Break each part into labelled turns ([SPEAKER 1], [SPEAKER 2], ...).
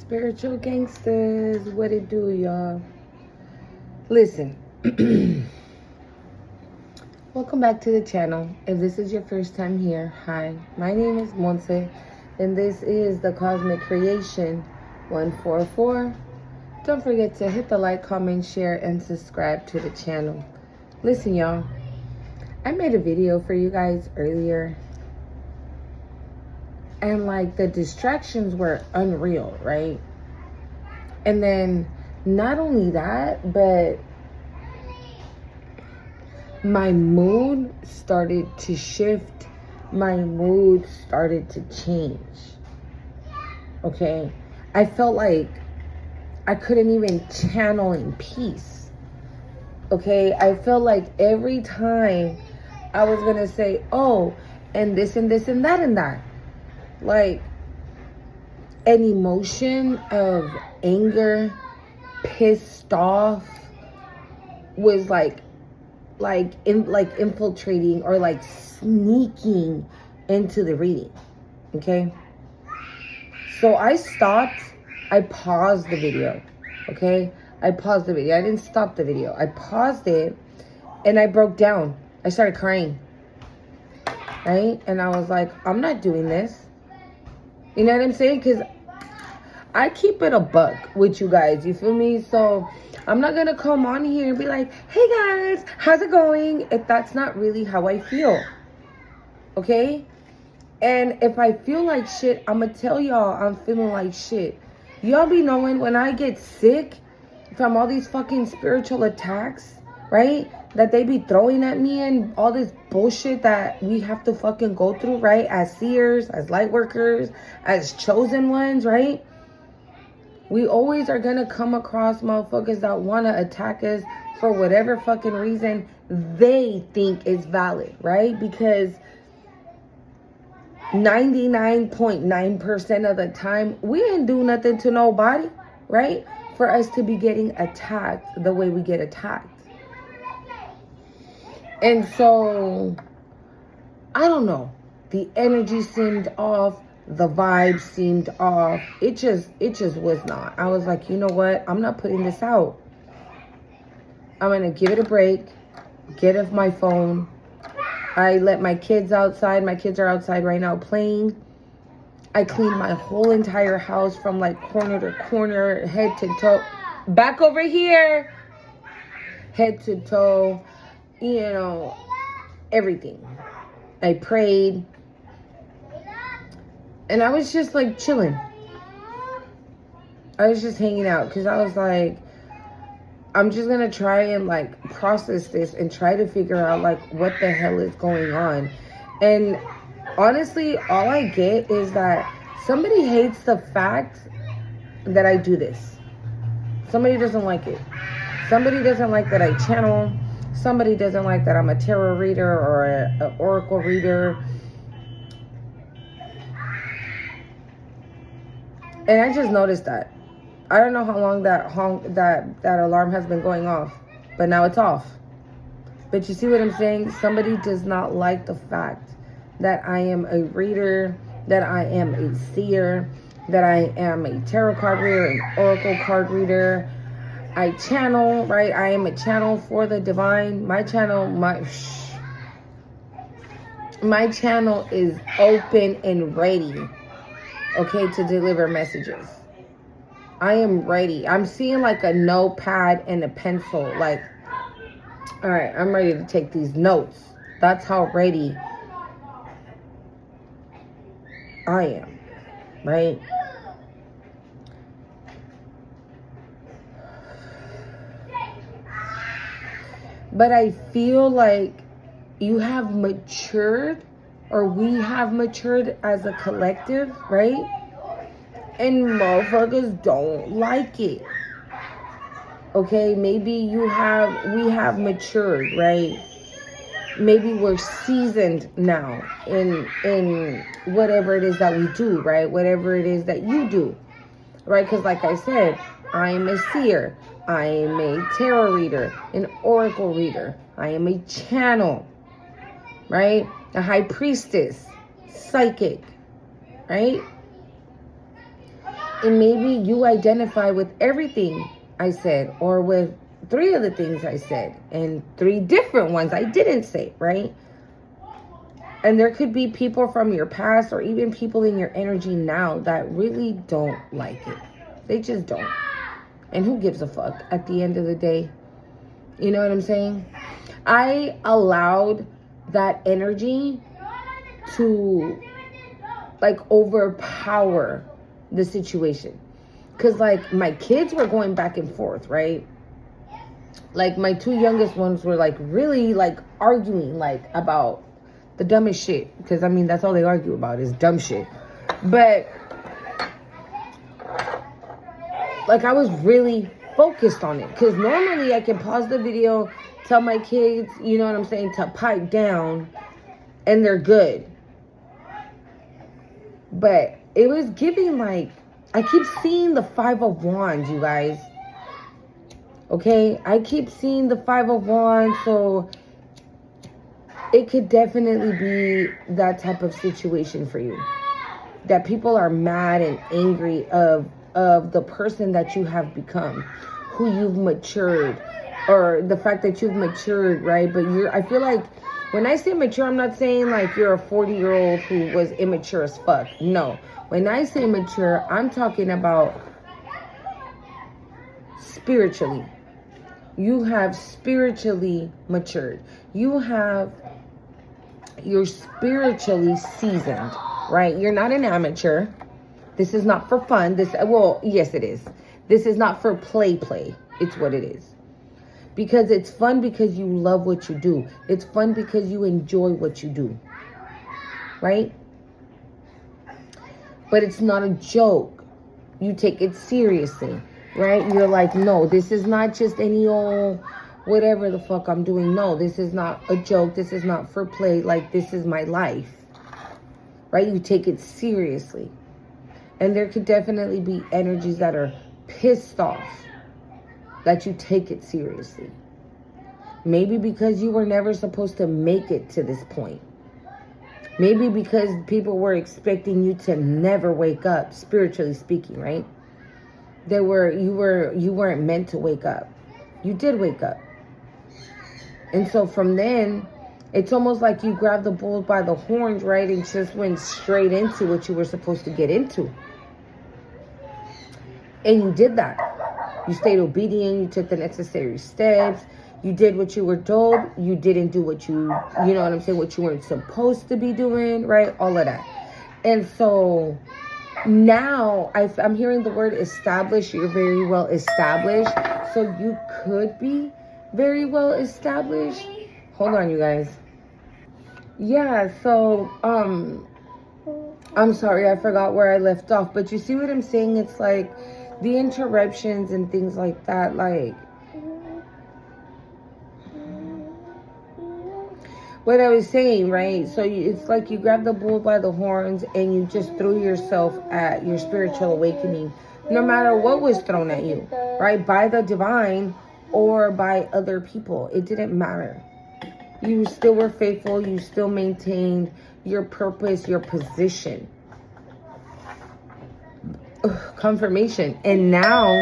[SPEAKER 1] Spiritual gangsters, what it do, y'all? Listen, welcome back to the channel. If this is your first time here, hi, my name is Monse, and this is the Cosmic Creation 144. Don't forget to hit the like, comment, share, and subscribe to the channel. Listen, y'all, I made a video for you guys earlier, and like the distractions were unreal, right? And then not only that, but my mood started to shift. My mood started to change. Okay? I felt like I couldn't even channel in peace. Okay? I felt like every time I was gonna say, oh, and this and this and that and that, like an emotion of anger, pissed off was like infiltrating or like sneaking into the reading. Okay, so I stopped. I paused the video. Okay, I paused the video. I didn't stop the video. I paused it and I broke down. I started crying, right? And I was like, I'm not doing this. You know what I'm saying? Because I keep it a buck with you guys. You feel me? So I'm not going to come on here and be like, hey guys, how's it going? If that's not really how I feel. Okay? And if I feel like shit, I'm going to tell y'all I'm feeling like shit. Y'all be knowing when I get sick from all these fucking spiritual attacks, right? That they be throwing at me and all this bullshit that we have to fucking go through, right? As seers, as light workers, as chosen ones, right? We always are gonna come across motherfuckers that wanna attack us for whatever fucking reason they think is valid, right? Because 99.9% of the time, we didn't do nothing to nobody, right? For us to be getting attacked the way we get attacked. And so, I don't know. The energy seemed off. The vibe seemed off. It just was not. I was like, you know what? I'm not putting this out. I'm going to give it a break. Get off my phone. I let my kids outside. My kids are outside right now playing. I cleaned my whole entire house from like corner to corner, head to toe. Back over here. Head to toe. You know, everything. I prayed. And I was just like chilling. I was just hanging out because I was like, I'm just going to try and like process this and try to figure out like what the hell is going on. And honestly, all I get is that somebody hates the fact that I do this. Somebody doesn't like it. Somebody doesn't like that I channel. Somebody doesn't like that I'm a tarot reader or an oracle reader. And I just noticed that. I don't know how long that alarm has been going off, but now it's off. But you see what I'm saying? Somebody does not like the fact that I am a reader, that I am a seer, that I am a tarot card reader, an oracle card reader. I channel, right? I am a channel for the divine. My channel is open and ready, okay, to deliver messages. I am ready. I'm seeing like a notepad and a pencil. Like, all right, I'm ready to take these notes. That's how ready I am, right? But I feel like you have matured, or we have matured as a collective, right? And motherfuckers don't like it. Okay, maybe we have matured, right? Maybe we're seasoned now in whatever it is that we do, right? Whatever it is that you do, right? Because like I said, I am a seer. I am a tarot reader, an oracle reader. I am a channel, right? A high priestess, psychic, right? And maybe you identify with everything I said, or with 3 of the things I said, and 3 different ones I didn't say, right? And there could be people from your past, or even people in your energy now, that really don't like it. They just don't. And who gives a fuck at the end of the day? You know what I'm saying? I allowed that energy to like overpower the situation. Because like my kids were going back and forth, right? Like my 2 youngest ones were like really like arguing like about the dumbest shit. Because I mean, that's all they argue about is dumb shit. But like I was really focused on it. Because normally I can pause the video, tell my kids, you know what I'm saying, to pipe down, and they're good. But it was giving like, I keep seeing the 5 of Wands, you guys. Okay? I keep seeing the 5 of Wands, so it could definitely be that type of situation for you. That people are mad and angry of the person that you have become, who you've matured, or the fact that you've matured, right? But I feel like when I say mature, I'm not saying like you're a 40-year-old who was immature as fuck. No. When I say mature, I'm talking about spiritually. You have spiritually matured. You're spiritually seasoned, right? You're not an amateur. This is not for fun. Well, yes, it is. This is not for play. It's what it is. Because it's fun because you love what you do. It's fun because you enjoy what you do. Right? But it's not a joke. You take it seriously. Right? You're like, no, this is not just any old whatever the fuck I'm doing. No, this is not a joke. This is not for play. Like, this is my life. Right? You take it seriously. And there could definitely be energies that are pissed off that you take it seriously. Maybe because you were never supposed to make it to this point. Maybe because people were expecting you to never wake up, spiritually speaking, right? You weren't meant to wake up. You did wake up. And so from then, it's almost like you grabbed the bull by the horns, right? And just went straight into what you were supposed to get into. And you did that. You stayed obedient. You took the necessary steps. You did what you were told. You didn't do what you know what I'm saying, what you weren't supposed to be doing, right? All of that. And so now I'm hearing the word established. You're very well established. So you could be very well established. Hold on, you guys. Yeah, so, I'm sorry, I forgot where I left off. But you see what I'm saying? It's like the interruptions and things like that, like what I was saying, right? So it's like you grab the bull by the horns and you just threw yourself at your spiritual awakening, no matter what was thrown at you, right? By the divine or by other people. It didn't matter. You still were faithful. You still maintained your purpose, your position. Confirmation. And now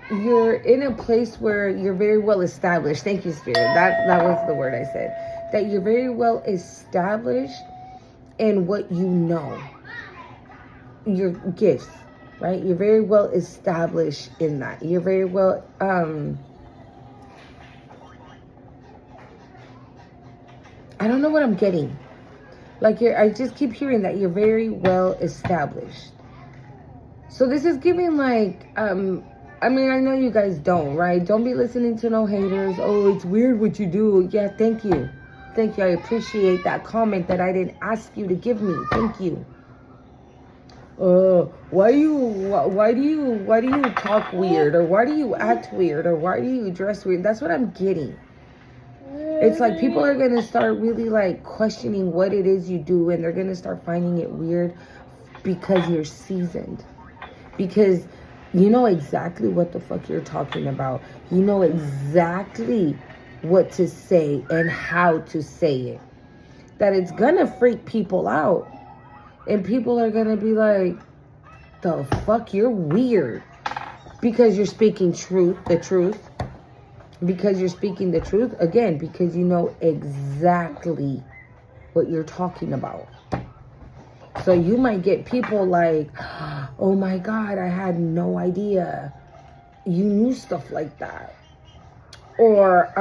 [SPEAKER 1] you're in a place where you're very well established. Thank you, Spirit. That was the word I said. That you're very well established in what you know. Your gifts, right? You're very well established in that. You're very well I don't know what I'm getting. Like I just keep hearing that you're very well established. So this is giving like, I mean, I know you guys don't, right? Don't be listening to no haters. Oh, it's weird what you do. Yeah, thank you. Thank you. I appreciate that comment that I didn't ask you to give me. Thank you. Why do you talk weird? Or why do you act weird? Or why do you dress weird? That's what I'm getting. It's like people are going to start really like questioning what it is you do, and they're going to start finding it weird because you're seasoned. Because you know exactly what the fuck you're talking about. You know exactly what to say and how to say it. That it's going to freak people out. And people are going to be like, the fuck, you're weird. Because you're speaking the truth. Because you're speaking the truth. Again, because you know exactly what you're talking about. So you might get people like, oh my God, I had no idea you knew stuff like that. Or,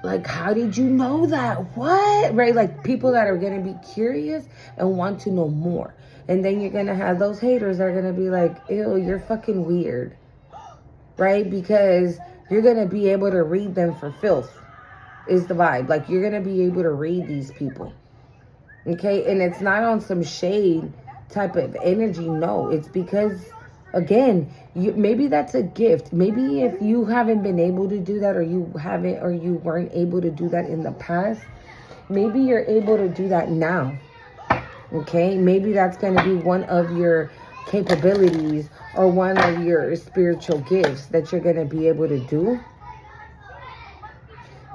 [SPEAKER 1] like, how did you know that? What? Right? Like, people that are going to be curious and want to know more. And then you're going to have those haters that are going to be like, ew, you're fucking weird. Right? Because you're going to be able to read them for filth, is the vibe. Like, you're going to be able to read these people. Okay? And it's not on some shade type of energy. No, it's because, again, maybe that's a gift. Maybe if you haven't been able to do that, or you weren't able to do that in the past, maybe you're able to do that now. Okay? Maybe that's going to be one of your capabilities or one of your spiritual gifts that you're going to be able to do.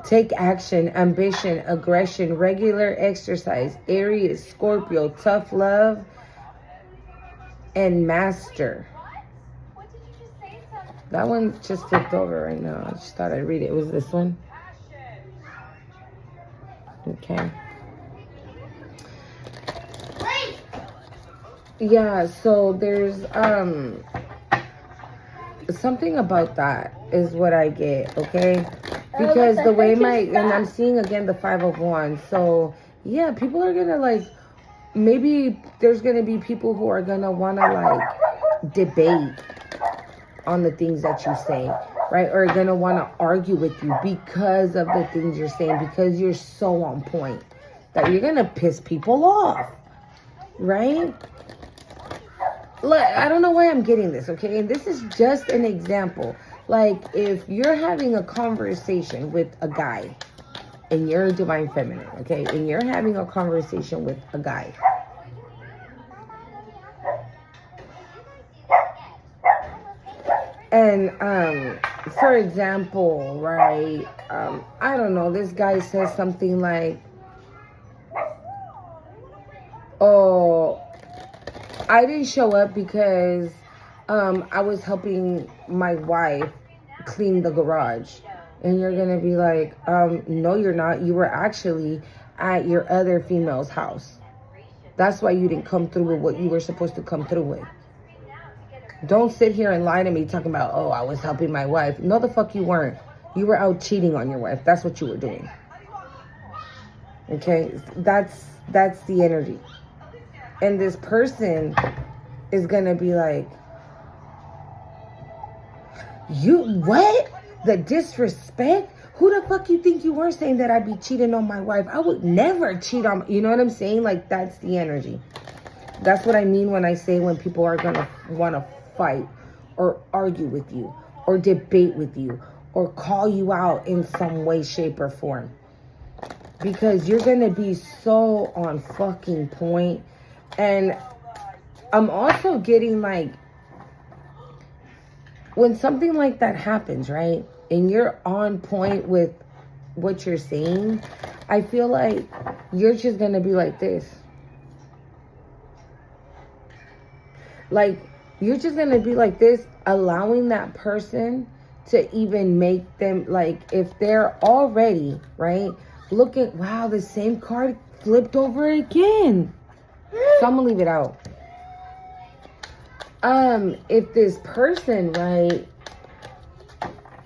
[SPEAKER 1] Take action, ambition, aggression, regular exercise, Aries, Scorpio, tough love, and master. That one just flipped over right now. I just thought I'd read it. It was this one. Okay. Yeah, so there's something about that is what I get, okay? Because the way and I'm seeing again the 5 of Wands. So yeah, people are gonna like, maybe there's gonna be people who are gonna wanna like debate on the things that you say, right? Or gonna wanna argue with you because of the things you're saying, because you're so on point that you're gonna piss people off, right? Look, I don't know why I'm getting this, okay? And this is just an example. Like, if you're having a conversation with a guy, and you're a divine feminine, okay? And you're having a conversation with a guy. And, for example, right, I don't know, this guy says something like, oh, I didn't show up because I was helping my wife clean the garage. And you're going to be like, no, you're not. You were actually at your other female's house. That's why you didn't come through with what you were supposed to come through with. Don't sit here and lie to me talking about, oh, I was helping my wife. No, the fuck you weren't. You were out cheating on your wife. That's what you were doing. Okay? That's the energy. And this person is going to be like, you, what? The disrespect? Who the fuck you think you were saying that I'd be cheating on my wife? I would never cheat on, you know what I'm saying? Like, that's the energy. That's what I mean when I say when people are going to want to fight or argue with you or debate with you or call you out in some way, shape, or form. Because you're going to be so on fucking point. And I'm also getting like, when something like that happens, right? And you're on point with what you're saying, I feel like you're just going to be like this. Like, you're just going to be like this, allowing that person to even make them, like, if they're already, right, looking, wow, the same card flipped over again. So I'm going to leave it out. If this person, right,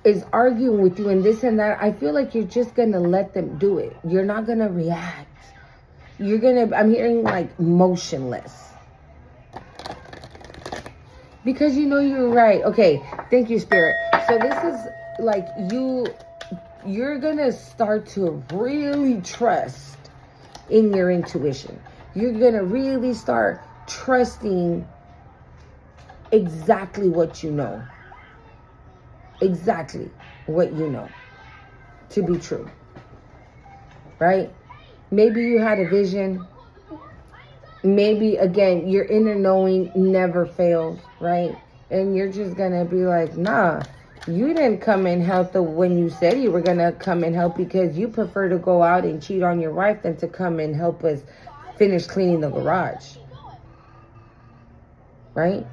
[SPEAKER 1] is arguing with you and this and that, I feel like you're just going to let them do it. You're not going to react. You're going to, I'm hearing like motionless. Because you know you're right. Okay, thank you, Spirit. So this is like you're going to start to really trust in your intuition. You're going to really start trusting exactly what you know. Exactly what you know to be true. Right? Maybe you had a vision. Maybe, again, your inner knowing never fails, right? And you're just going to be like, nah, you didn't come and help when you said you were going to come and help, because you prefer to go out and cheat on your wife than to come and help us finish cleaning the garage, right?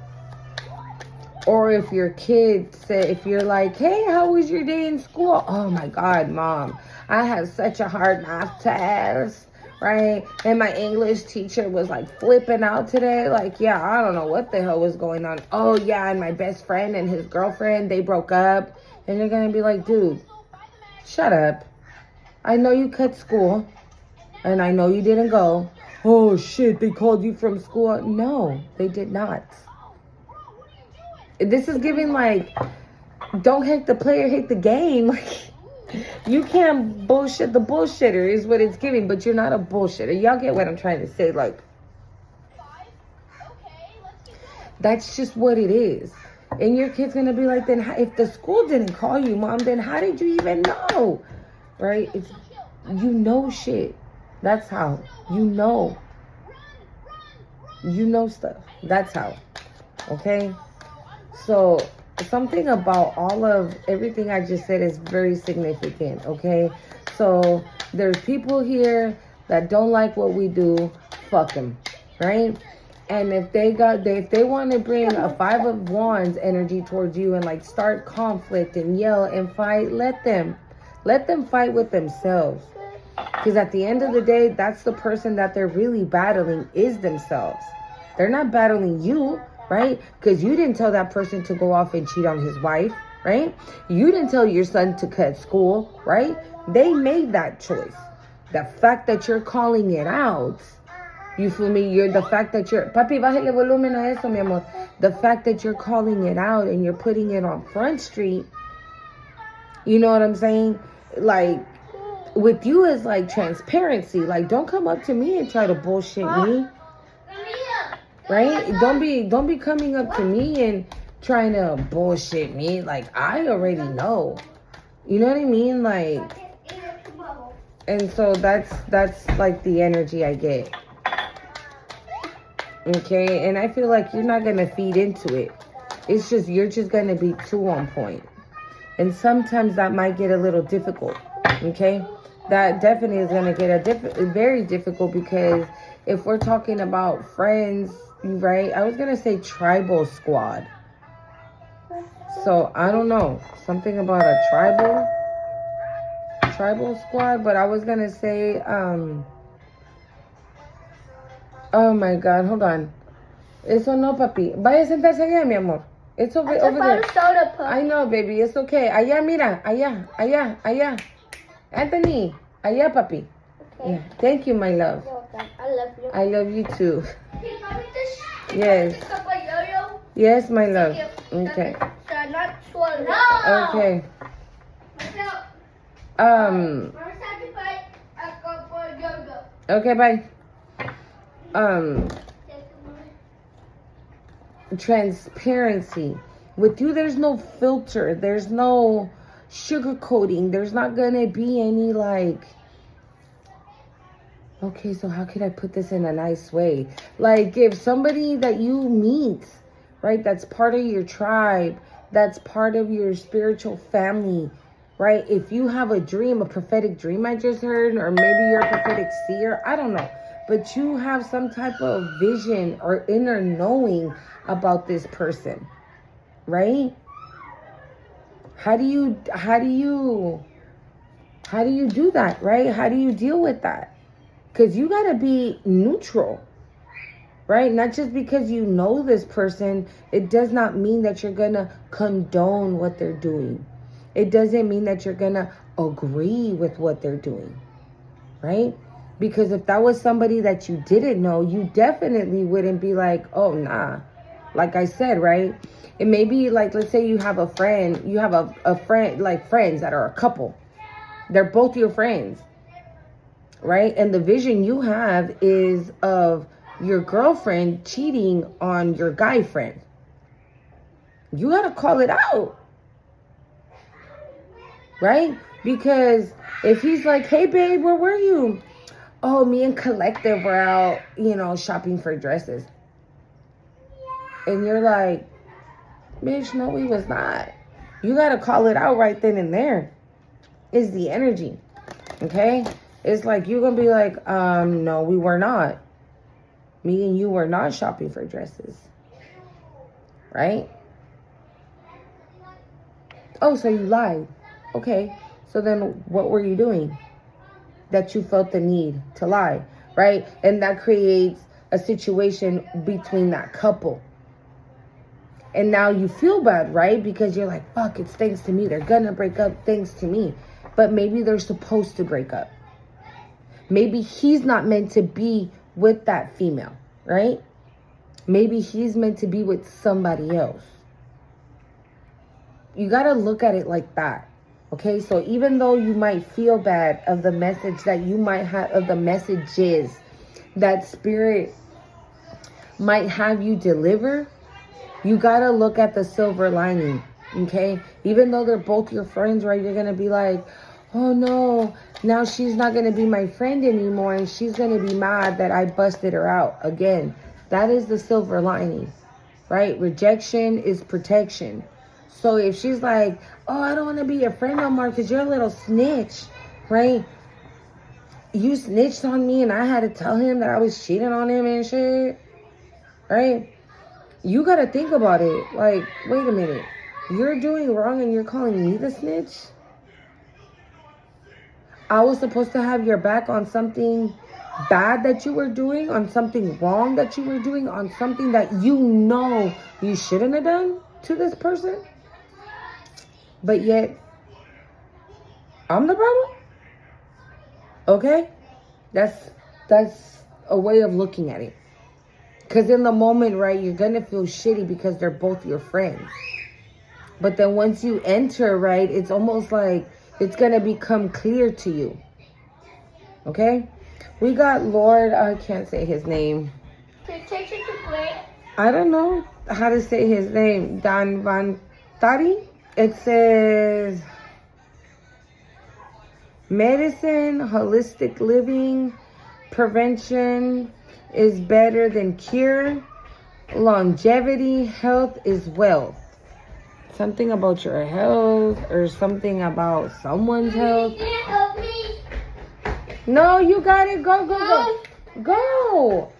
[SPEAKER 1] Or if your kid say, if you're like, hey, how was your day in school? Oh my God, Mom, I had such a hard math test, right? And my English teacher was like flipping out today. Like, yeah, I don't know what the hell was going on. Oh yeah, and my best friend and his girlfriend, they broke up. And you're gonna be like, dude, shut up. I know you cut school and I know you didn't go. Oh shit, they called you from school. No, they did not. This is giving like, don't hate the player, hate the game. Like, you can't bullshit the bullshitter is what it's giving, but you're not a bullshitter. Y'all get what I'm trying to say? Like, that's just what it is. And your kid's gonna be like, then if the school didn't call you, Mom, then how did you even know? Right? It's, you know shit. That's how. You know stuff. That's how. Okay? So something about everything I just said is very significant, okay? So there's people here that don't like what we do, fuck them, right? And if they want to bring a 5 of Wands energy towards you and like start conflict and yell and fight, let them fight with themselves. Because at the end of the day, that's the person that they're really battling is themselves. They're not battling you. Right? Because you didn't tell that person to go off and cheat on his wife, right? You didn't tell your son to cut school, right? They made that choice. The fact that you're calling it out, you feel me? The fact that you're, papi, bájale volumen a eso, mi amor. The fact that you're calling it out and you're putting it on Front Street, you know what I'm saying? Like, with you is like transparency. Like, don't come up to me and try to bullshit me. Right? Don't be coming up to me and trying to bullshit me. Like, I already know. You know what I mean? Like, and so that's like the energy I get. Okay? And I feel like you're not going to feed into it. It's just, you're just going to be too on point. And sometimes that might get a little difficult. Okay? That definitely is going to get very difficult because if we're talking about friends, right? I was going to say tribal squad. So, I don't know. Something about a tribal squad. But I was going to say, oh my God, hold on. Eso no, papi. Vaya a sentarse allá, mi amor. It's over there.
[SPEAKER 2] Soda,
[SPEAKER 1] I know, baby. It's okay. Allá, mira. Allá. Anthony. Allá, papi. Okay. Yeah. Thank you, my love.
[SPEAKER 2] I love you.
[SPEAKER 1] I love you too.
[SPEAKER 2] Yes.
[SPEAKER 1] Yes, my love. Okay. Okay. Okay, bye. Transparency. With you, there's no filter. There's no sugarcoating. There's not gonna be any like, okay, so how could I put this in a nice way? Like, if somebody that you meet, right, that's part of your tribe, that's part of your spiritual family, right? If you have a dream, a prophetic dream I just heard, or maybe you're a prophetic seer, I don't know. But you have some type of vision or inner knowing about this person, right? How do you do that, right? How do you deal with that? Because you got to be neutral, right? Not just because you know this person, it does not mean that you're going to condone what they're doing. It doesn't mean that you're going to agree with what they're doing, right? Because if that was somebody that you didn't know, you definitely wouldn't be like, oh, nah. Like I said, right? It may be like, let's say you have a friend, a friend, like friends that are a couple. They're both your friends, right? And the vision you have is of your girlfriend cheating on your guy friend. You got to call it out, right? Because if he's like, hey, babe, where were you? Oh, me and Collective were out, shopping for dresses. And you're like, bitch, no, we was not. You got to call it out right then and there. Is the energy, okay? It's like, you're going to be like, no, we were not. Me and you were not shopping for dresses. Right? Oh, so you lied. Okay. So then what were you doing that you felt the need to lie? Right? And that creates a situation between that couple. And now you feel bad, right? Because you're like, fuck, it's thanks to me. They're gonna break up thanks to me. But maybe they're supposed to break up. Maybe he's not meant to be with that female, right? Maybe he's meant to be with somebody else. You gotta look at it like that. Okay, so even though you might feel bad of the message that you might have, of the messages that spirit might have you deliver, you gotta look at the silver lining, okay? Even though they're both your friends, right? You're gonna be like, oh no, now she's not gonna be my friend anymore and she's gonna be mad that I busted her out. Again, that is the silver lining, right? Rejection is protection. So if she's like, oh, I don't want to be your friend no more because you're a little snitch, right? You snitched on me and I had to tell him that I was cheating on him and shit, right? You got to think about it. Like, wait a minute. You're doing wrong and you're calling me the snitch? I was supposed to have your back on something bad that you were doing, on something wrong that you were doing, on something that you know you shouldn't have done to this person? But yet, I'm the problem? Okay? That's a way of looking at it. Because in the moment, right, you're going to feel shitty because they're both your friends. But then once you enter, right, it's almost like it's going to become clear to you. Okay? We got Lord, I can't say his name.
[SPEAKER 2] Protection to great.
[SPEAKER 1] I don't know how to say his name. Dan Van Tari. It says medicine, holistic living, prevention is better than cure. Longevity, health is wealth. Something about your health or something about someone's health.
[SPEAKER 2] You can't help me.
[SPEAKER 1] No, you got it. Go, go, go. Go.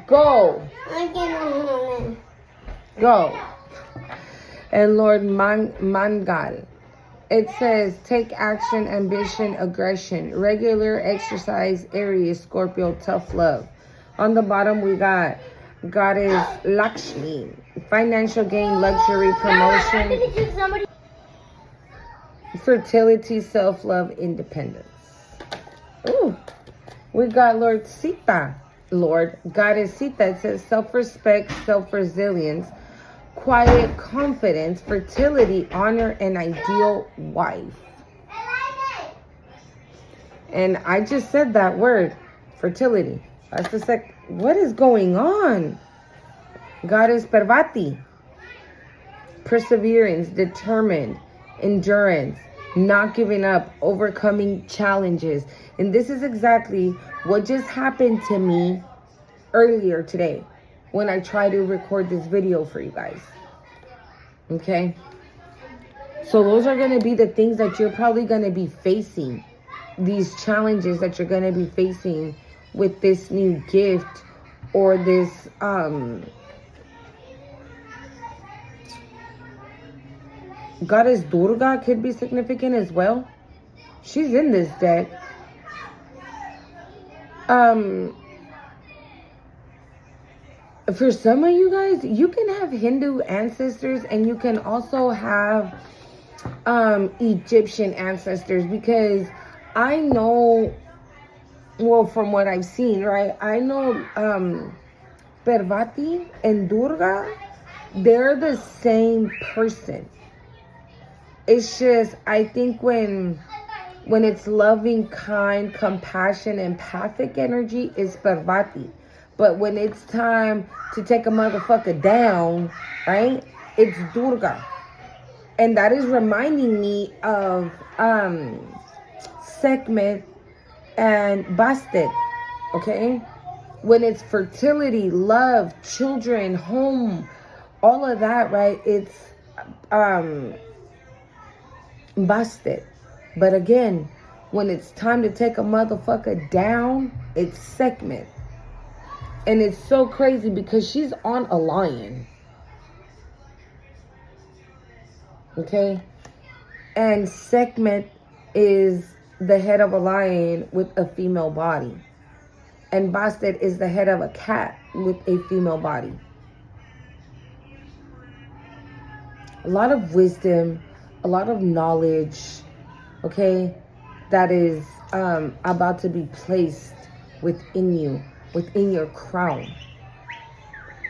[SPEAKER 1] Go.
[SPEAKER 2] I can't.
[SPEAKER 1] Go. And Lord Mangal. It says, take action, ambition, aggression, regular exercise, Aries, Scorpio, tough love. On the bottom, we got Goddess Lakshmi, financial gain, luxury, promotion, fertility, self-love, independence. Ooh, we got Lord Sita, Lord Goddess Sita. It says self-respect, self-resilience, quiet confidence, fertility, honor, and ideal wife. And I just said that word, fertility. That's the what is going on? Goddess Parvati. Perseverance, determined, endurance, not giving up, overcoming challenges. And this is exactly what just happened to me earlier today when I tried to record this video for you guys. Okay? So those are going to be the things that you're probably going to be facing. These challenges that you're going to be facing with this new gift or this Goddess Durga could be significant as well. She's in this deck. For some of you guys, you can have Hindu ancestors and you can also have Egyptian ancestors, because I know, well, from what I've seen, right, I know Parvati and Durga, they're the same person. It's just, I think when it's loving, kind, compassion, empathic energy, it's Parvati. But when it's time to take a motherfucker down, right, it's Durga. And that is reminding me of Sekhmet and Bastet, okay? When it's fertility, love, children, home, all of that, right, it's Bastet. But again, when it's time to take a motherfucker down, it's Sekhmet. And it's so crazy because she's on a lion. Okay? And Sekhmet is the head of a lion with a female body. And Bastet is the head of a cat with a female body. A lot of wisdom, a lot of knowledge, okay, that is about to be placed within you, within your crown,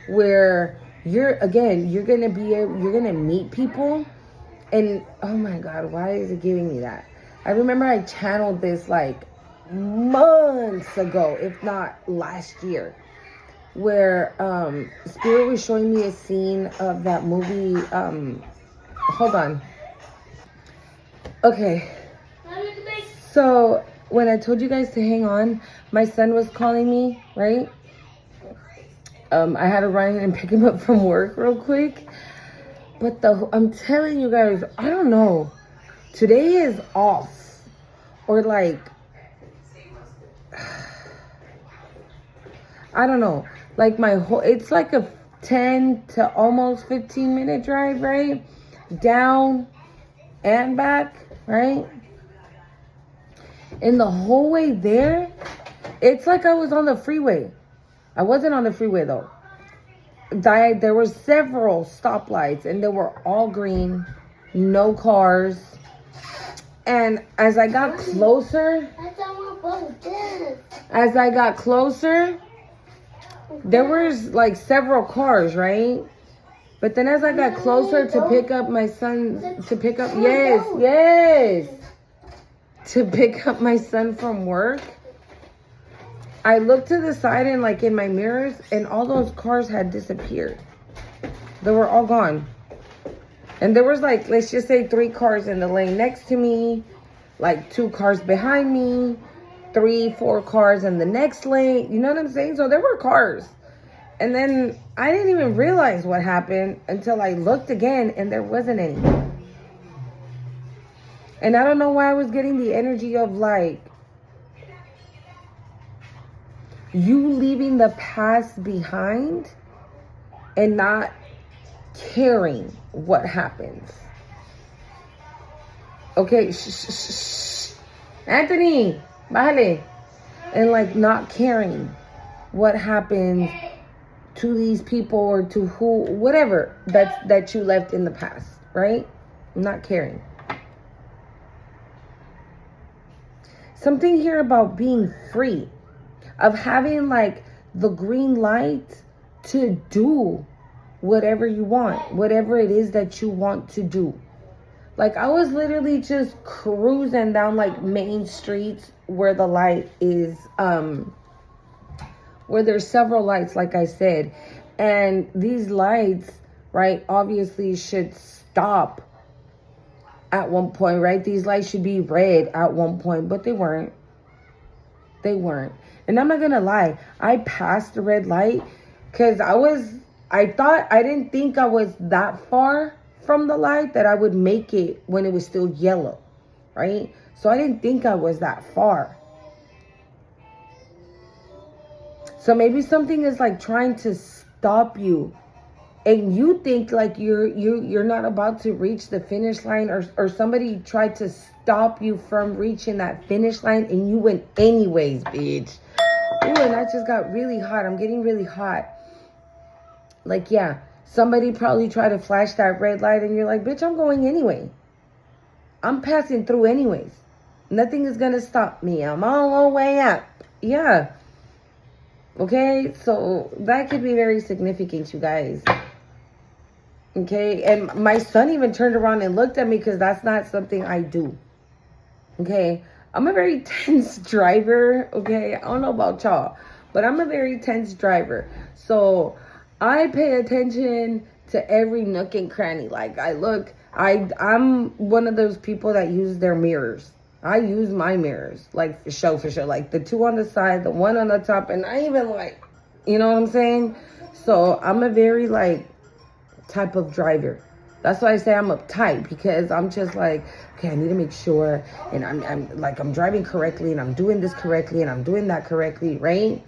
[SPEAKER 1] where you're gonna meet people, and oh my God, why is it giving me that? I remember I channeled this like months ago, if not last year, where Spirit was showing me a scene of that movie. Hold on. Okay. So when I told you guys to hang on, my son was calling me, right? I had to run and pick him up from work real quick. But I'm telling you guys, I don't know. Today is off. Or like, I don't know. Like it's like a 10 to almost 15 minute drive, right? Down and back, right? And the whole way there, it's like I was on the freeway. I wasn't on the freeway though. There were several stoplights and they were all green, no cars. And as I got closer, there was like several cars, right? But then as I got closer to pick up my son, to pick up my son from work, I looked to the side and like in my mirrors, and all those cars had disappeared. They were all gone. And there was like, let's just say 3 cars in the lane next to me, like 2 cars behind me, 3, 4 cars in the next lane. You know what I'm saying? So there were cars. And then I didn't even realize what happened until I looked again and there wasn't any. And I don't know why I was getting the energy of like, you leaving the past behind and not caring what happens. Okay, shh. Anthony, bájale. And like not caring what happens to these people or to who, whatever that you left in the past, right? Not caring. Something here about being free, of having like the green light to do whatever you want, whatever it is that you want to do. Like I was literally just cruising down like main streets where the light is, where there's several lights, like I said. And these lights, right, obviously should stop at one point, right? These lights should be red at one point, but they weren't. They weren't. And I'm not gonna lie, I passed the red light because I didn't think I was that far from the light that I would make it when it was still yellow, right? So I didn't think I was that far. So maybe something is like trying to stop you, and you think like you're not about to reach the finish line, or somebody tried to stop you from reaching that finish line and you went anyways, bitch. Ooh, and I just got really hot. I'm getting really hot. Like, yeah, somebody probably tried to flash that red light and you're like, bitch, I'm going anyway. I'm passing through anyways. Nothing is going to stop me. I'm all the way up. Yeah. Okay, so that could be very significant, you guys. Okay, and my son even turned around and looked at me because that's not something I do. Okay, I'm a very tense driver. Okay, I don't know about y'all, but I'm a very tense driver. So I pay attention to every nook and cranny. Like I'm one of those people that use their mirrors. I use my mirrors, like for sure. Like the 2 on the side, the 1 on the top, and I even like, you know what I'm saying? So I'm a very like type of driver. That's why I say I'm uptight, because I'm just like, okay, I need to make sure, and I'm driving correctly, and I'm doing this correctly, and I'm doing that correctly, right?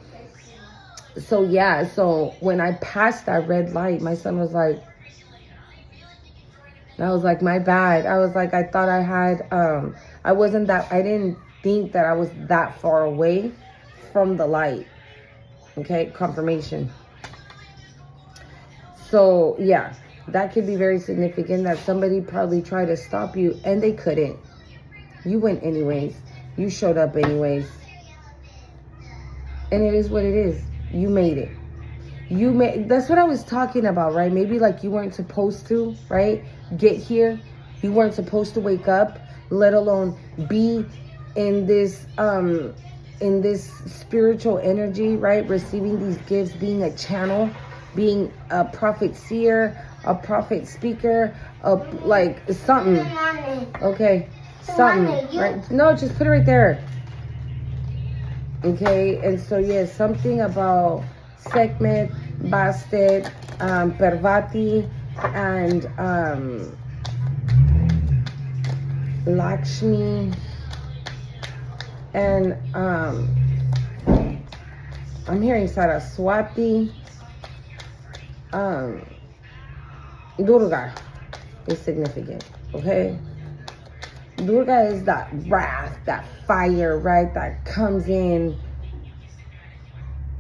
[SPEAKER 1] So yeah, so when I passed that red light, my son was like, I was like, my bad. I was like, I thought I had, I didn't think that I was that far away from the light. Okay, confirmation. So yeah, that could be very significant that somebody probably tried to stop you and they couldn't. You went anyways. You showed up anyways. And it is what it is. You made it. That's what I was talking about, right? Maybe like you weren't supposed to, right? Get here. You weren't supposed to wake up, let alone be in this spiritual energy, right? Receiving these gifts, being a channel, being a prophet seer, a prophet speaker, like something. Okay. Something, right? No, just put it right there. Okay, and so yes, something about Sekhmet, Bastet, Parvati, and Lakshmi, and I'm hearing Saraswati. Durga is significant, okay? Durga is that wrath, that fire, right? That comes in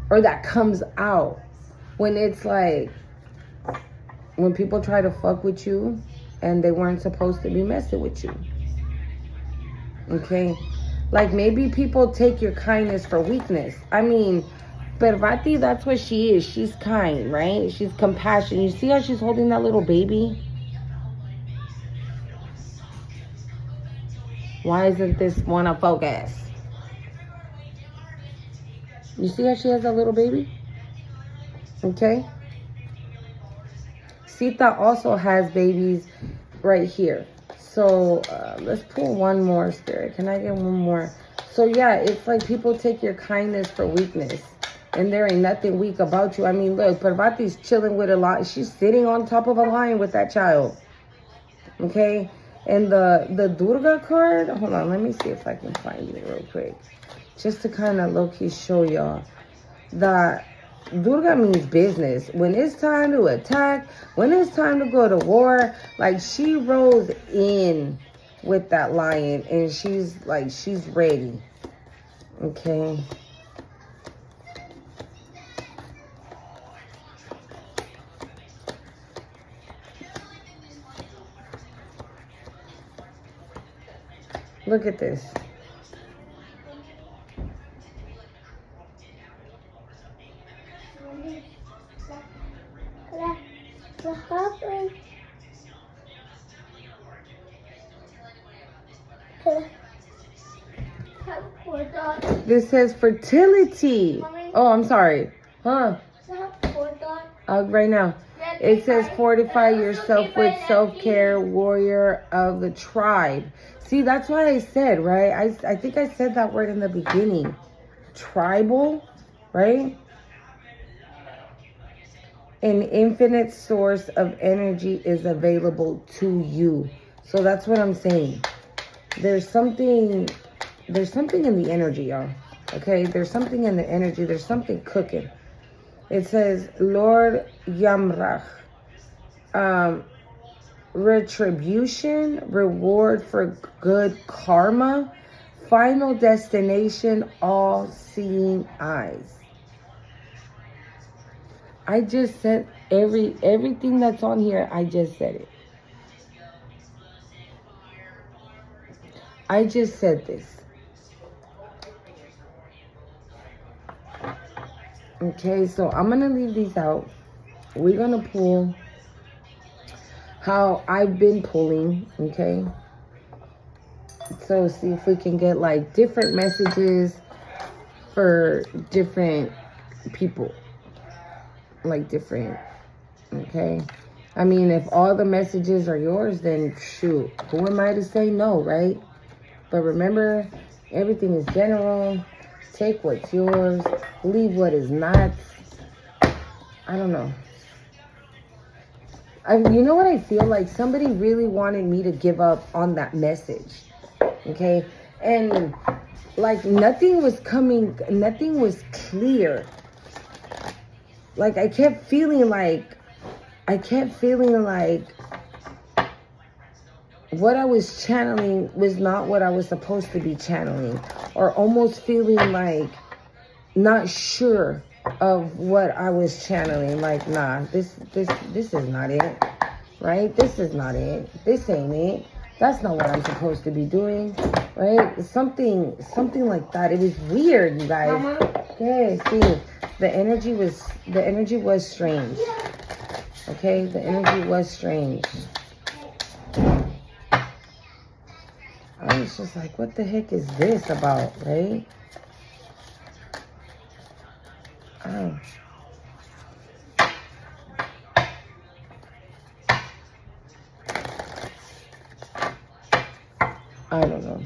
[SPEAKER 1] or that comes out when it's like when people try to fuck with you and they weren't supposed to be messing with you. Okay? Like maybe people take your kindness for weakness. I mean, Parvati, that's what she is. She's kind, right? She's compassionate. You see how she's holding that little baby? Why isn't this one a focus? You see how she has a little baby? Okay. Sita also has babies right here. So let's pull one more, Spirit. Can I get one more? So yeah, it's like people take your kindness for weakness. And there ain't nothing weak about you. I mean, look, Parvati's chilling with a lion. She's sitting on top of a lion with that child. Okay? And the Durga card, hold on, let me see if I can find it real quick. Just to kind of low-key show y'all that Durga means business. When it's time to attack, when it's time to go to war, like she rose in with that lion and she's ready. Okay. Look at this.
[SPEAKER 2] What happened?
[SPEAKER 1] This says fertility. Oh, I'm sorry. Huh? Right now. It says fortify yourself with self-care, warrior of the tribe. See, that's what I said, right? I think I said that word in the beginning. Tribal, right? An infinite source of energy is available to you. So that's what I'm saying. There's something in the energy, y'all. Okay? There's something in the energy. There's something cooking. It says, Lord Yamrach, retribution, reward for good karma, final destination, all-seeing eyes. I just said everything that's on here, I just said it. I just said this. Okay, so I'm going to leave these out. We're going to pull how I've been pulling, okay? So see if we can get like different messages for different people. Like different, okay? I mean, if all the messages are yours, then shoot, who am I to say no, right? But remember, everything is general. Take what's yours, leave what is not. I don't know. You know what I feel like? Somebody really wanted me to give up on that message, okay? And like nothing was clear. like I kept feeling like what I was channeling was not what I was supposed to be channeling, or almost feeling like not sure of what I was channeling. Like, nah, this is not it, right? This is not it. This ain't it. That's not what I'm supposed to be doing, right? Something like that. It was weird, you guys.
[SPEAKER 2] Mama?
[SPEAKER 1] Okay, see, the energy was strange. Okay, the energy was strange. I was just like, what the heck is this about, right? Oh. I don't know.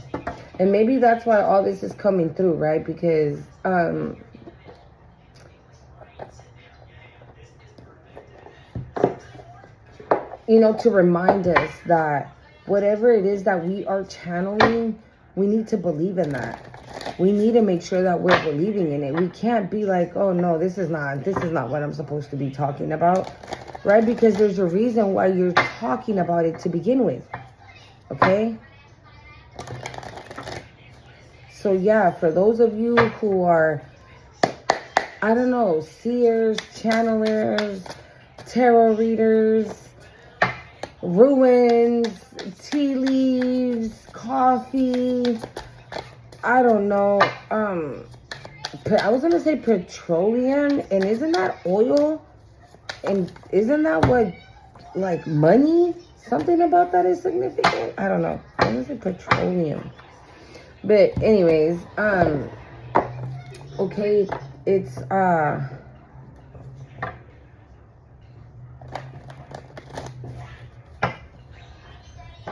[SPEAKER 1] And maybe that's why all this is coming through, right? Because, you know, to remind us that whatever it is that we are channeling, we need to believe in that. We need to make sure that we're believing in it. We can't be like, oh no, this is not what I'm supposed to be talking about, right? Because there's a reason why you're talking about it to begin with, okay? So yeah, for those of you who are, I don't know, seers, channelers, tarot readers, ruins, tea leaves, coffee, I don't know, I was gonna say petroleum, and isn't that oil? And isn't that what, like, money? Something about that is significant? I don't know. I'm gonna say petroleum. But anyways, okay, it's,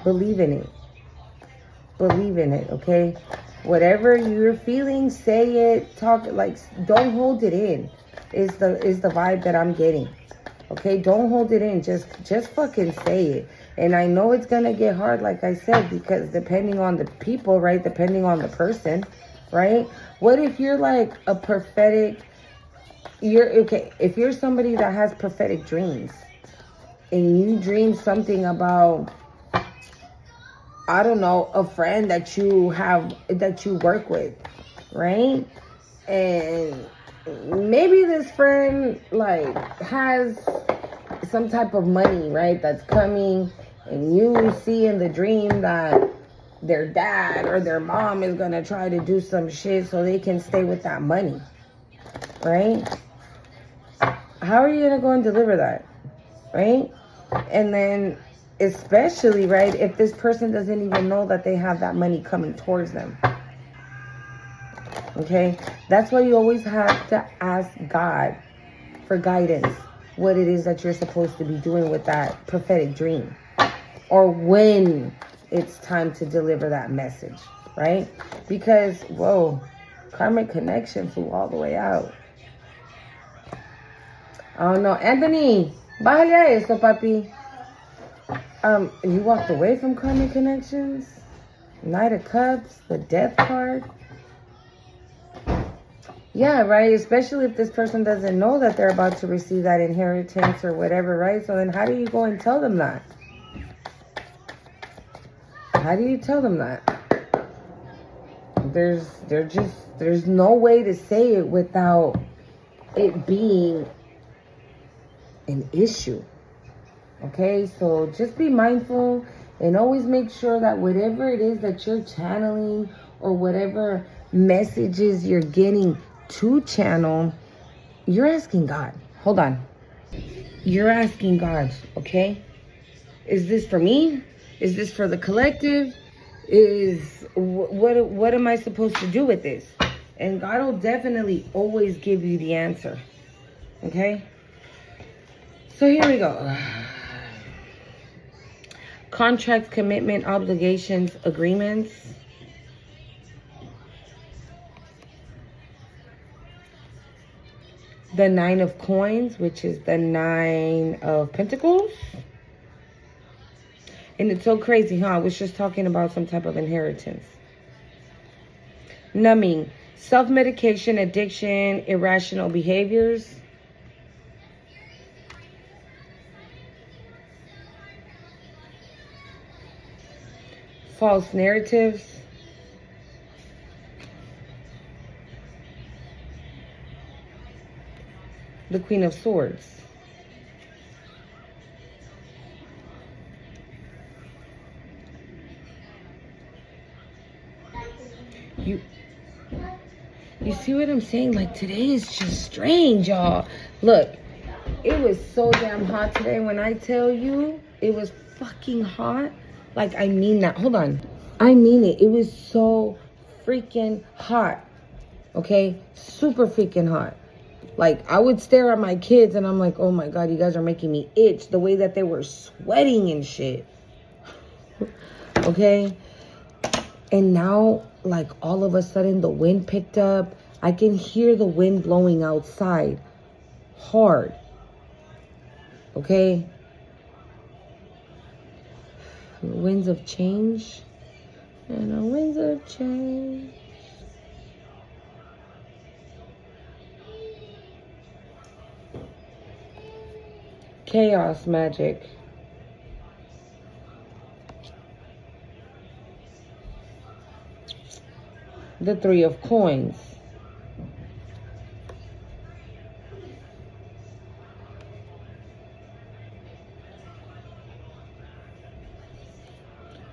[SPEAKER 1] believe in it. Believe in it, okay? Whatever you're feeling, say it, talk, like, don't hold it in, is the vibe that I'm getting. Okay, don't hold it in, just fucking say it. And I know it's gonna get hard, like I said, because depending on the people, right, depending on the person, right? What if you're like a prophetic, if you're somebody that has prophetic dreams, and you dream something about, I don't know, a friend that you work with, right? And maybe this friend, like, has some type of money, right, that's coming, and you see in the dream that their dad or their mom is gonna try to do some shit so they can stay with that money, right? How are you gonna go and deliver that, right? And then, especially, right, if this person doesn't even know that they have that money coming towards them. Okay? That's why you always have to ask God for guidance, what it is that you're supposed to be doing with that prophetic dream, or when it's time to deliver that message, right? Because, whoa, karmic connection flew all the way out. I don't know. Anthony, bájale a esto, papi. You walked away from karmic connections? Knight of Cups, the Death card. Yeah, right? Especially if this person doesn't know that they're about to receive that inheritance or whatever, right? So then how do you go and tell them that? How do you tell them that? There's no way to say it without it being an issue. Okay, so just be mindful and always make sure that whatever it is that you're channeling or whatever messages you're getting to channel, you're asking God. Hold on. You're asking God, okay? Is this for me? Is this for the collective? What am I supposed to do with this? And God will definitely always give you the answer. Okay? So here we go. Contracts, commitment, obligations, agreements. The Nine of Coins, which is the Nine of Pentacles. And it's so crazy, huh? I was just talking about some type of inheritance. Numbing, self-medication, addiction, irrational behaviors. false narratives. The Queen of Swords. You see what I'm saying? Like, today is just strange, y'all. Look, it was so damn hot today. When I tell you it was fucking hot, like, I mean that. Hold on. I mean it. It was so freaking hot. Okay? Super freaking hot. Like, I would stare at my kids and I'm like, oh my God, you guys are making me itch. The way that they were sweating and shit. Okay? And now, like, all of a sudden, the wind picked up. I can hear the wind blowing outside. Hard. Okay? Winds of change. And the winds of change. Chaos magic. The Three of Coins.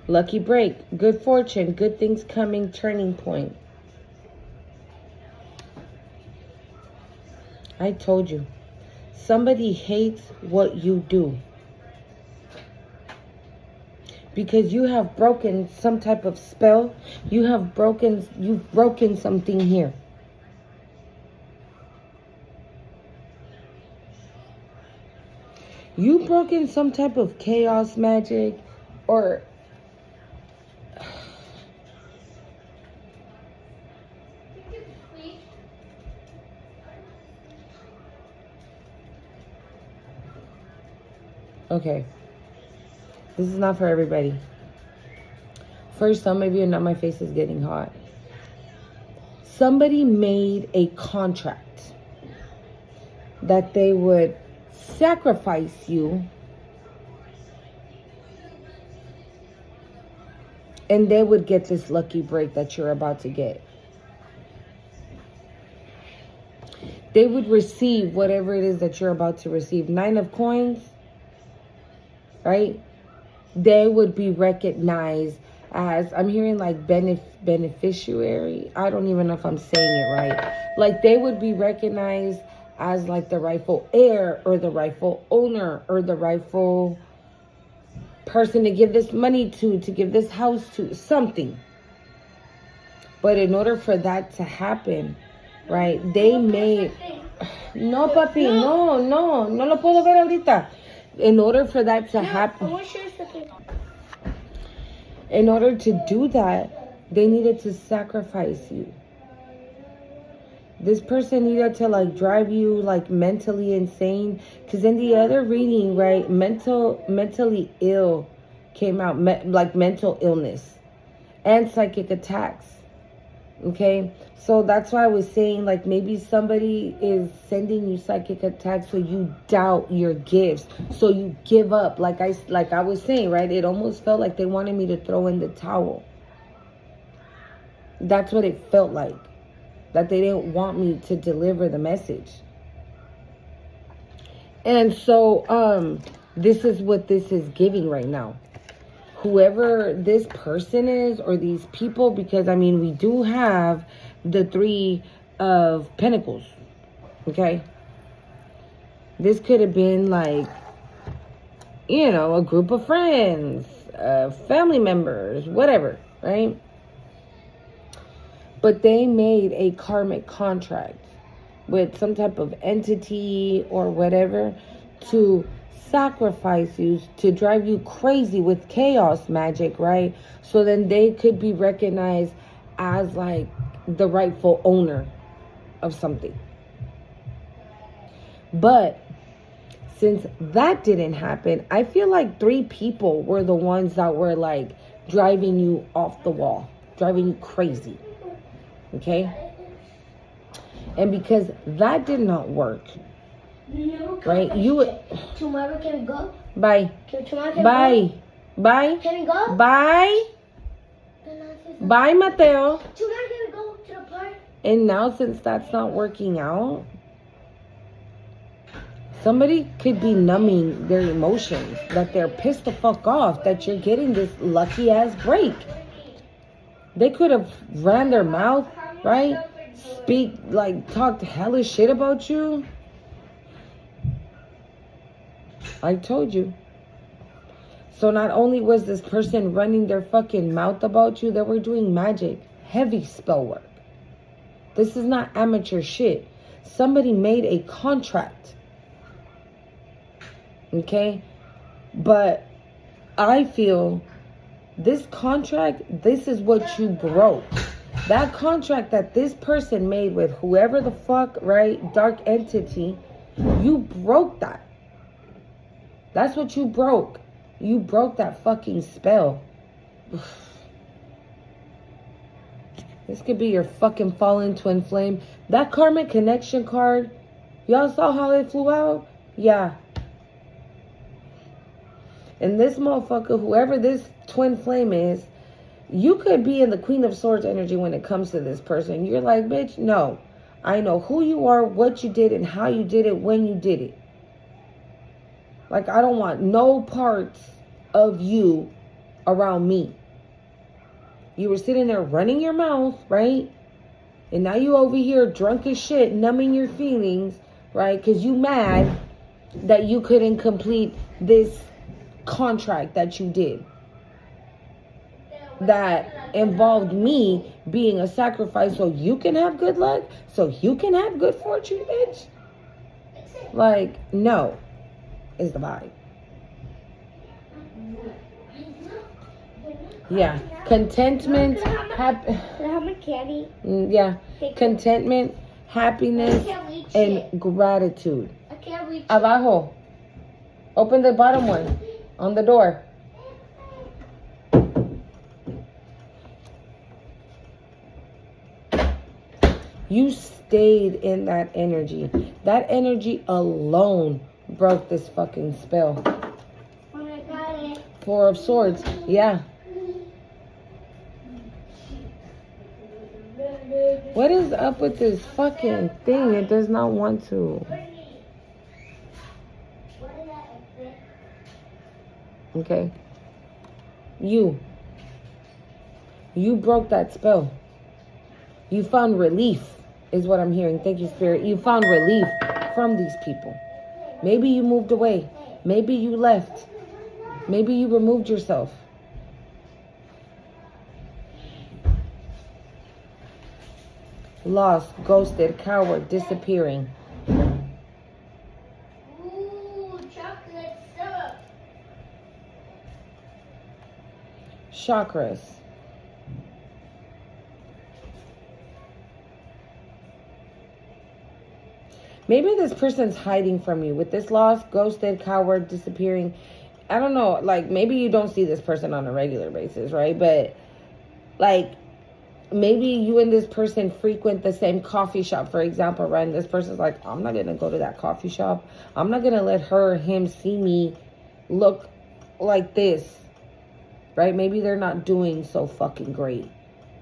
[SPEAKER 1] Lucky break. Good fortune. Good things coming. Turning point. I told you. Somebody hates what you do. Because you have broken some type of spell. You've broken something here. You've broken some type of chaos magic or okay. This is not for everybody. First, some of you know my face is getting hot. Somebody made a contract that they would sacrifice you and they would get this lucky break that you're about to get. They would receive whatever it is that you're about to receive. 9 of Coins, right? They would be recognized as, I'm hearing like beneficiary. I don't even know if I'm saying it right. Like, they would be recognized as like the rightful heir or the rightful owner or the rightful person to give this money to give this house to, something. But in order for that to happen, right, they made... No, papi, no lo puedo ver ahorita. In order for that to happen, in order to do that, they needed to sacrifice you. This person needed to like drive you like mentally insane. Because in the other reading, right, mentally ill came out, like mental illness and psychic attacks. Okay, so that's why I was saying, like, maybe somebody is sending you psychic attacks so you doubt your gifts, so you give up. Like I was saying, right, it almost felt like they wanted me to throw in the towel. That's what it felt like, that they didn't want me to deliver the message. And so this is what this is giving right now. Whoever this person is, or these people, because I mean, we do have the 3 of Pentacles, okay? This could have been like, you know, a group of friends, family members, whatever, right? But they made a karmic contract with some type of entity or whatever to sacrifice you, to drive you crazy with chaos magic, right? So then they could be recognized as like the rightful owner of something. But since that didn't happen, I feel like 3 people were the ones that were like driving you off the wall, driving you crazy. Okay? And because that did not work, right? You would...
[SPEAKER 2] Tomorrow can we go?
[SPEAKER 1] Bye.
[SPEAKER 2] Tomorrow can
[SPEAKER 1] Bye.
[SPEAKER 2] we go?
[SPEAKER 1] Bye.
[SPEAKER 2] Can we go?
[SPEAKER 1] Bye. Bye, Mateo.
[SPEAKER 2] You're not gonna go to the park?
[SPEAKER 1] And now, since that's not working out, somebody could be numbing their emotions, that they're pissed the fuck off that you're getting this lucky ass break. They could have ran their mouth, right? Talked hella shit about you. I told you. So not only was this person running their fucking mouth about you, they were doing magic, heavy spell work. This is not amateur shit. Somebody made a contract. Okay? But I feel this contract, this is what you broke. That contract that this person made with whoever the fuck, right, dark entity, you broke that. That's what you broke. You broke that fucking spell. This could be your fucking fallen twin flame. That karmic connection card, y'all saw how it flew out? Yeah. And this motherfucker, whoever this twin flame is, you could be in the Queen of Swords energy when it comes to this person. You're like, bitch, no. I know who you are, what you did, and how you did it, when you did it. Like, I don't want no parts of you around me. You were sitting there running your mouth, right? And now you over here drunk as shit, numbing your feelings, right? Because you mad that you couldn't complete this contract that you did. That involved me being a sacrifice so you can have good luck, so you can have good fortune, bitch. Like, no. Is the vibe. Yeah. Contentment.
[SPEAKER 2] Can I have my candy?
[SPEAKER 1] Yeah. Contentment, happiness, and gratitude.
[SPEAKER 2] I can't reach.
[SPEAKER 1] Abajo. Open the bottom one on the door. You stayed in that energy. That energy alone broke this fucking spell.
[SPEAKER 2] Oh, I got it.
[SPEAKER 1] Four of Swords. Yeah. What is up with this fucking thing? It does not want to. Okay. You broke that spell. You found relief, is what I'm hearing. Thank you, Spirit. You found relief from these people. Maybe you moved away. Maybe you left. Maybe you removed yourself. Lost, ghosted, coward, disappearing.
[SPEAKER 2] Ooh, chocolate syrup.
[SPEAKER 1] Chakras. Maybe this person's hiding from you with this lost, ghosted, coward, disappearing. I don't know. Like, maybe you don't see this person on a regular basis, right? But, like, maybe you and this person frequent the same coffee shop, for example, right? And this person's like, I'm not going to go to that coffee shop. I'm not going to let her or him see me look like this, right? Maybe they're not doing so fucking great.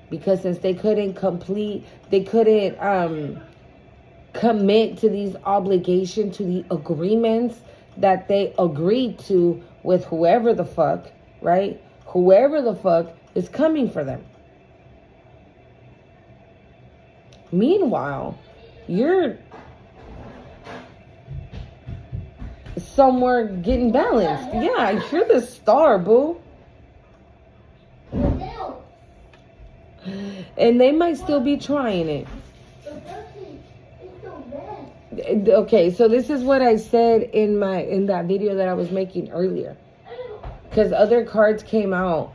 [SPEAKER 1] Because since they couldn't commit to these obligations, to the agreements that they agreed to with whoever the fuck, right? Whoever the fuck is coming for them. Meanwhile, you're somewhere getting balanced. Yeah, you're the star, boo. And they might still be trying it. Okay, so this is what I said in that video that I was making earlier. Because other cards came out.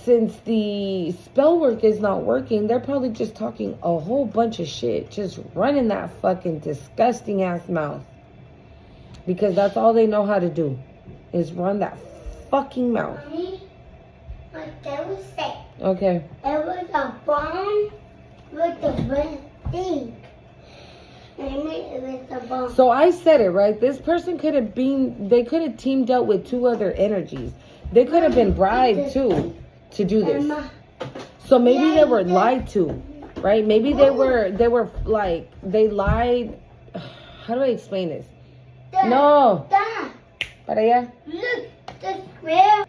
[SPEAKER 1] Since the spell work is not working, they're probably just talking a whole bunch of shit. Just running that fucking disgusting ass mouth. Because that's all they know how to do. Is run that fucking mouth.
[SPEAKER 2] Like they would say.
[SPEAKER 1] Okay.
[SPEAKER 2] It was a bomb with the red thing.
[SPEAKER 1] So I said it, right? This person could have been, they could have teamed up with two other energies. They could have been bribed too. to do this.
[SPEAKER 2] Emma.
[SPEAKER 1] So maybe
[SPEAKER 2] Yeah,
[SPEAKER 1] they were
[SPEAKER 2] yeah.
[SPEAKER 1] lied to, right? Maybe they were like, they lied. How do I explain this?
[SPEAKER 2] Dad,
[SPEAKER 1] No.
[SPEAKER 2] Dad,
[SPEAKER 1] Para allá.
[SPEAKER 2] look, the square.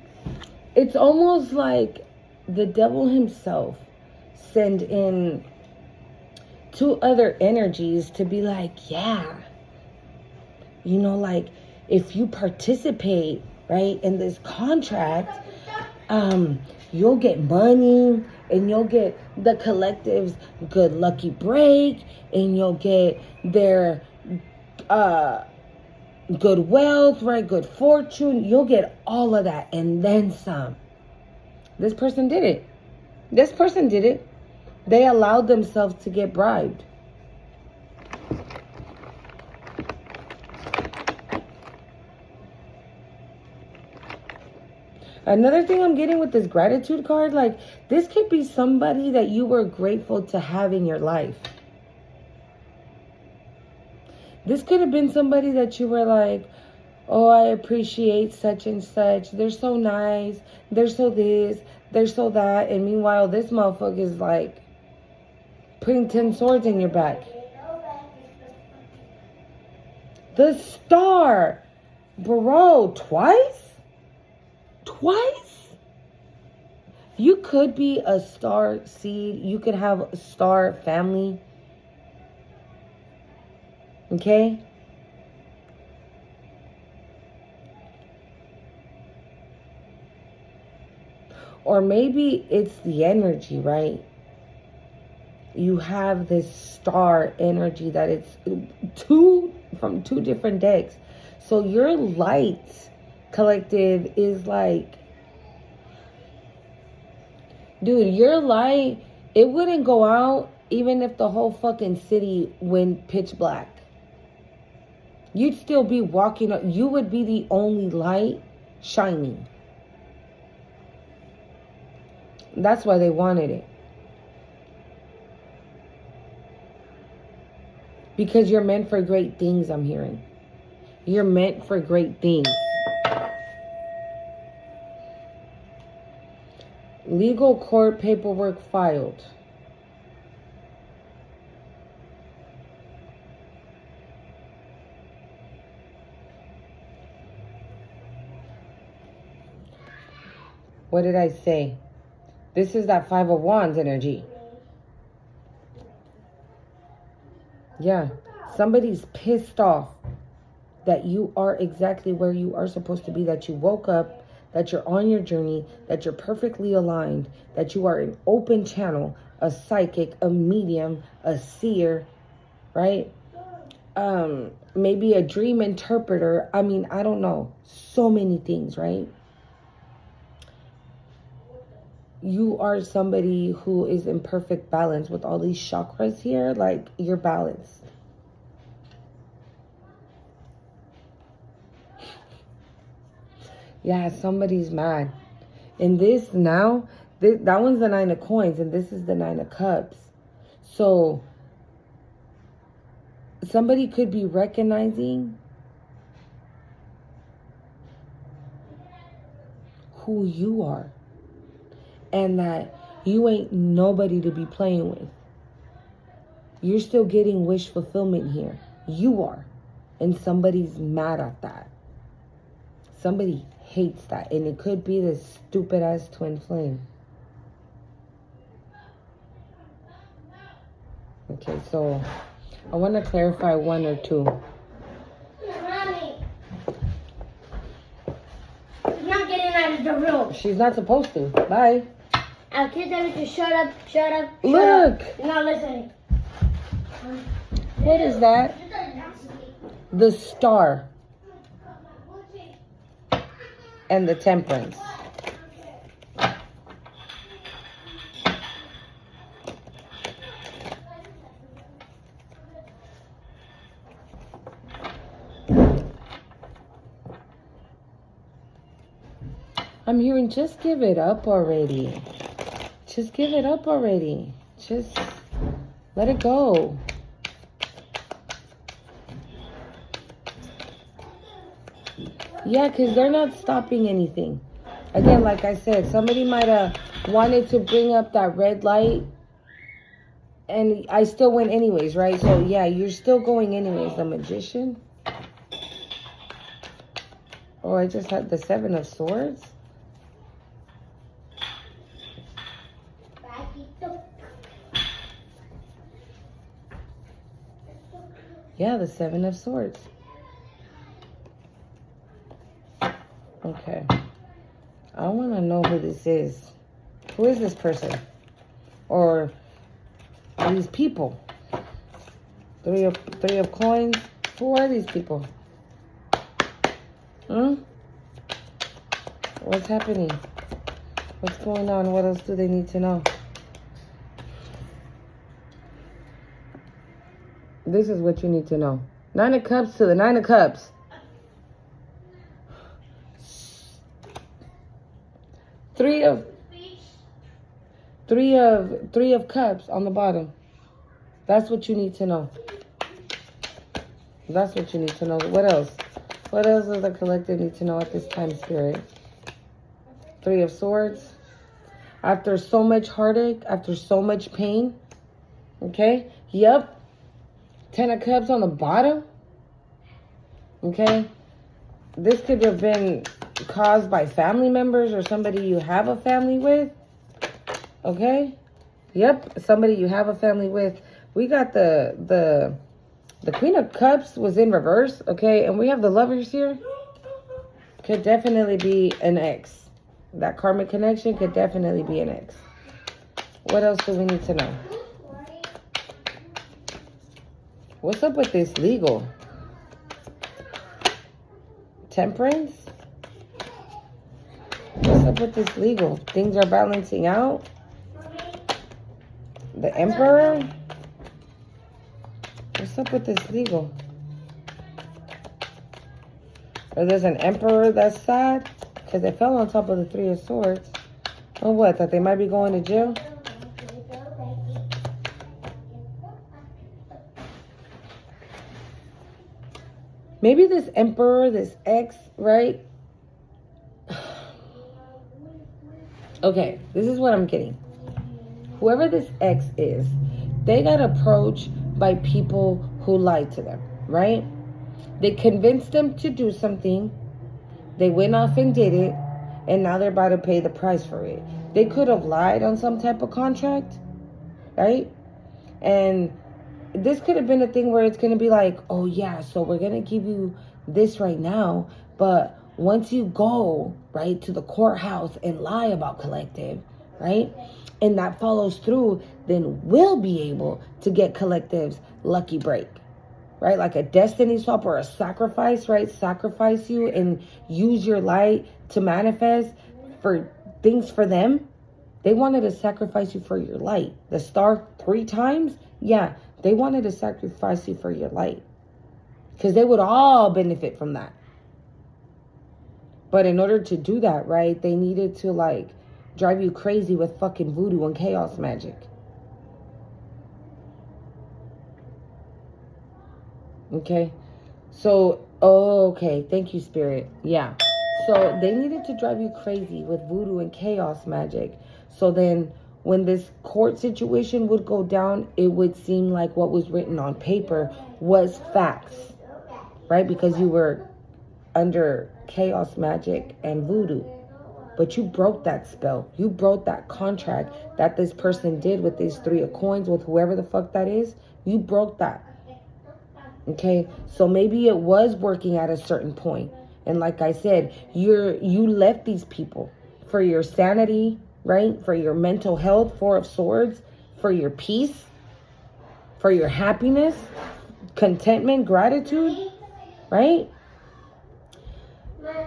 [SPEAKER 1] It's almost like the devil himself send in two other energies to be like, yeah, you know, like if you participate, right, in this contract, you'll get money and you'll get the collective's good lucky break and you'll get their good wealth, right, good fortune. You'll get all of that and then some. This person did it. This person did it. They allowed themselves to get bribed. Another thing I'm getting with this gratitude card, like this could be somebody that you were grateful to have in your life. This could have been somebody that you were like, oh, I appreciate such and such. They're so nice. They're so this. They're so that. And meanwhile, this motherfucker is like putting 10 swords in your back. The star. Bro, twice? Twice? You could be a star seed. You could have a star family. Okay? Or maybe it's the energy, right? You have this star energy that it's from two different decks. So your light collective is like, dude, your light, it wouldn't go out even if the whole fucking city went pitch black. You'd still be walking up. You would be the only light shining. That's why they wanted it. Because you're meant for great things, I'm hearing. You're meant for great things. Legal court paperwork filed. What did I say? This is that Five of Wands energy. Yeah. Somebody's pissed off that you are exactly where you are supposed to be, that you woke up, that you're on your journey, that you're perfectly aligned, that you are an open channel, a psychic, a medium, a seer, right? Maybe a dream interpreter. I mean, I don't know. So many things, right? You are somebody who is in perfect balance with all these chakras here. Like, you're balanced. Yeah, somebody's mad. And this now, that one's the Nine of Coins, and this is the Nine of Cups. So, somebody could be recognizing who you are. And that you ain't nobody to be playing with. You're still getting wish fulfillment here. You are. And somebody's mad at that. Somebody hates that. And it could be this stupid ass twin flame. Okay, so I want to clarify one or two.
[SPEAKER 2] Mommy. She's not getting out of the room.
[SPEAKER 1] She's not supposed to. Bye.
[SPEAKER 2] I'll tell them to shut up, shut up, shut
[SPEAKER 1] Look.
[SPEAKER 2] up. Not listening.
[SPEAKER 1] What is that? The Star. And the Temperance. I'm hearing just give it up already. Just give it up already. Just let it go. Yeah, because they're not stopping anything. Again, like I said, somebody might have wanted to bring up that red light, and I still went anyways, right? So yeah, you're still going anyways. The Magician. Oh, I just had the Seven of Swords. Yeah, the Seven of Swords. Okay. I want to know who this is. Who is this person? Or these people? Three of coins. Who are these people? What's happening? What's going on? What else do they need to know? This is what you need to know. Nine of Cups to the Nine of Cups. Three of Cups on the bottom. That's what you need to know. That's what you need to know. What else? What else does the collective need to know at this time, Spirit? Three of Swords. After so much heartache, after so much pain. Okay? Yep. 10 of Cups on the bottom. Okay? This could have been caused by family members or somebody you have a family with. Okay? Yep, somebody you have a family with. We got the Queen of Cups was in reverse, okay? And we have the Lovers here. Could definitely be an ex. That karmic connection could definitely be an ex. What else do we need to know? What's up with this legal? Temperance? What's up with this legal? Things are balancing out. The Emperor? What's up with this legal? Or there's an Emperor that's sad? Because they fell on top of the Three of Swords. Or what? That they might be going to jail? Maybe this Emperor, this ex, right? Okay, this is what I'm getting. Whoever this ex is, they got approached by people who lied to them, right? They convinced them to do something. They went off and did it, and now they're about to pay the price for it. They could have lied on some type of contract, right? And this could have been a thing where it's going to be like, oh yeah, so we're going to give you this right now, but once you go, right, to the courthouse and lie about collective, right, and that follows through, then we'll be able to get collective's lucky break, right? Like a destiny swap or a sacrifice, right? Sacrifice you and use your light to manifest for things for them. They wanted to sacrifice you for your light. The star 3 times, yeah, they wanted to sacrifice you for your light. Because they would all benefit from that. But in order to do that, right, they needed to, like, drive you crazy with fucking voodoo and chaos magic. Okay? So, okay. Thank you, Spirit. Yeah. So, they needed to drive you crazy with voodoo and chaos magic. So then, when this court situation would go down, it would seem like what was written on paper was facts, right? Because you were under chaos magic and voodoo. But you broke that spell. You broke that contract that this person did with these 3 of coins, with whoever the fuck that is. You broke that. Okay? So maybe it was working at a certain point. And like I said, you left these people for your sanity, right? For your mental health, 4 of Swords, for your peace, for your happiness, contentment, gratitude, right?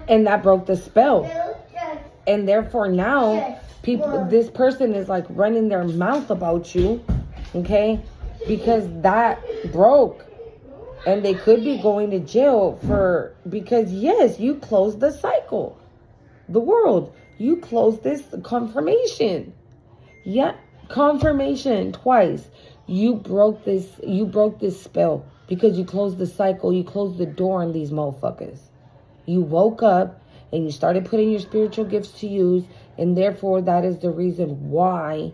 [SPEAKER 1] And that broke the spell. And therefore now, this person is like running their mouth about you, okay? Because that broke. And they could be going to jail because yes, you closed the cycle. The world. You closed this confirmation. Yeah, confirmation twice. You broke this spell because you closed the cycle. You closed the door on these motherfuckers. You woke up, and you started putting your spiritual gifts to use, and therefore that is the reason why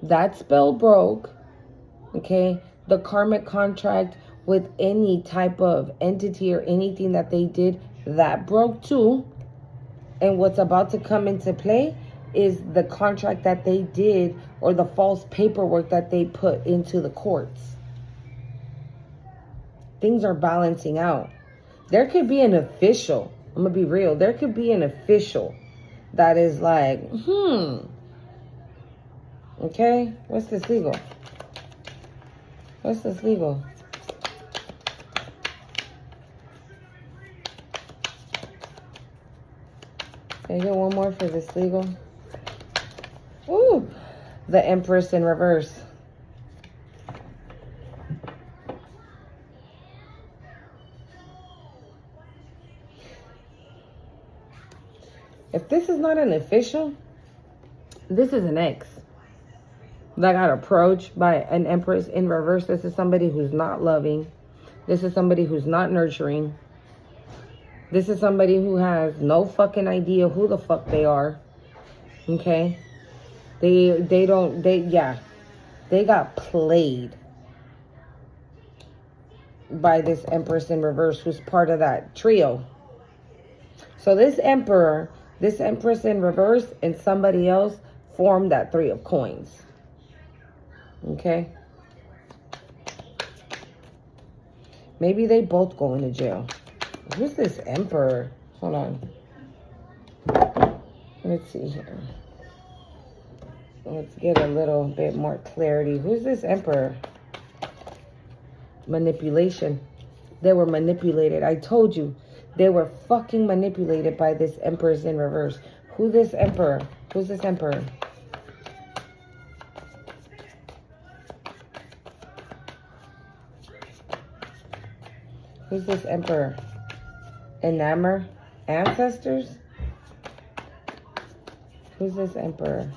[SPEAKER 1] that spell broke, okay? The karmic contract with any type of entity or anything that they did, that broke too. And what's about to come into play is the contract that they did or the false paperwork that they put into the courts. Things are balancing out. There could be an official, I'm going to be real, there could be an official that is like, okay, what's this legal? What's this legal? Can I get one more for this legal? Ooh, the Empress in reverse. If this is not an official, this is an ex that got approached by an Empress in reverse. This is somebody who's not loving. This is somebody who's not nurturing. This is somebody who has no fucking idea who the fuck they are. Okay? They got played by this Empress in reverse who's part of that trio. So this Emperor, this Empress in reverse, and somebody else formed that Three of Coins. Okay? Maybe they both go into jail. Who's this Emperor? Hold on. Let's see here. Let's get a little bit more clarity. Who's this Emperor? Manipulation. They were manipulated. I told you. They were fucking manipulated by this Empress in reverse. Who's this Emperor? Who's this Emperor? Who's this Emperor? Enamor? Ancestors? Who's this Emperor?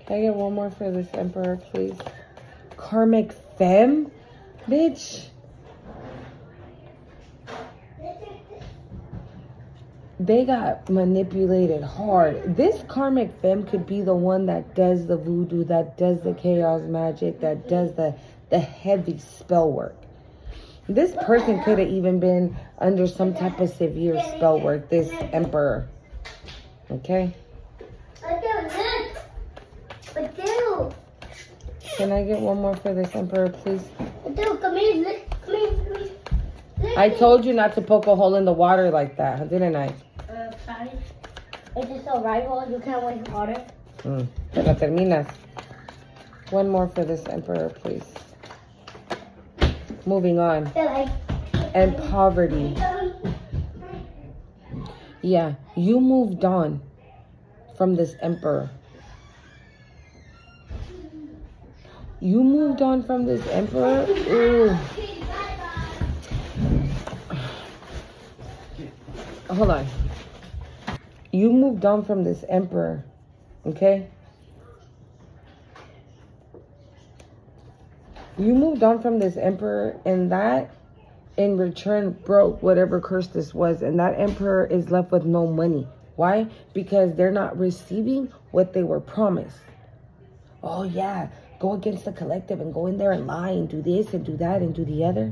[SPEAKER 1] Can I get one more for this Emperor, please? Karmic Femme? Bitch. They got manipulated hard. This Karmic Femme could be the one that does the voodoo, that does the chaos magic, that does the heavy spell work. This person could have even been under some type of severe spell work, this Emperor. Okay? Can I get one more for this Emperor, please?
[SPEAKER 2] Come here, come here.
[SPEAKER 1] I told you not to poke a hole in the water like that, didn't I?
[SPEAKER 2] Sorry. Is this a rival? You can't waste water.
[SPEAKER 1] Pero terminas. One more for this Emperor, please. Moving on. And poverty. Yeah, you moved on from this Emperor. You moved on from this Emperor? Ooh. Hold on. You moved on from this Emperor, okay? You moved on from this Emperor, and that in return broke whatever curse this was, and that Emperor is left with no money. Why? Because they're not receiving what they were promised. Oh yeah, go against the collective and go in there and lie and do this and do that and do the other.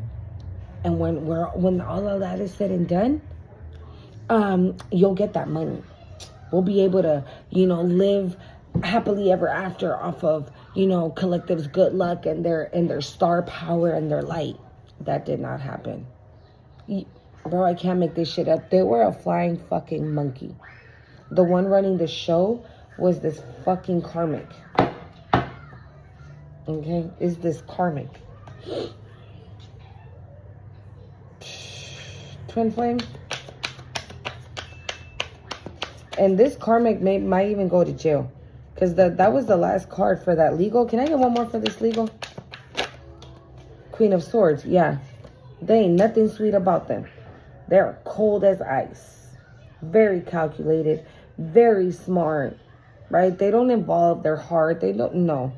[SPEAKER 1] And when all of that is said and done, you'll get that money. We'll be able to, live happily ever after off of, collective's good luck and their star power and their light. That did not happen. Bro, I can't make this shit up. They were a flying fucking monkey. The one running the show was this fucking Karmic. Okay? Is this Karmic? Twin flame? And this Karmic might even go to jail. Because that was the last card for that legal. Can I get one more for this legal? Queen of Swords, yeah. They ain't nothing sweet about them. They're cold as ice. Very calculated. Very smart. Right? They don't involve their heart. They don't know.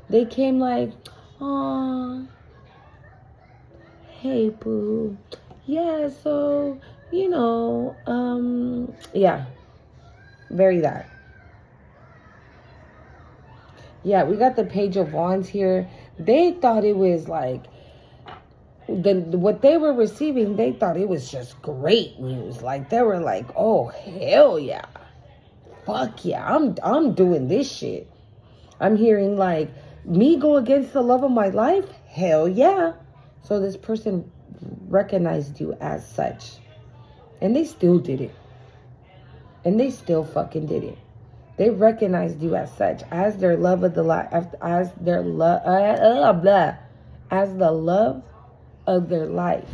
[SPEAKER 1] They came like, aw, hey, boo. Yeah, so, yeah. Very that. Yeah, we got the Page of Wands here. They thought it was like, what they were receiving, they thought it was just great news. Like, they were like, oh, hell yeah. Fuck yeah, I'm doing this shit. I'm hearing like, me go against the love of my life? Hell yeah. So this person recognized you as such. And they still did it. And they still fucking did it. They recognized you as such, as their love of the life, as their love, as the love of their life.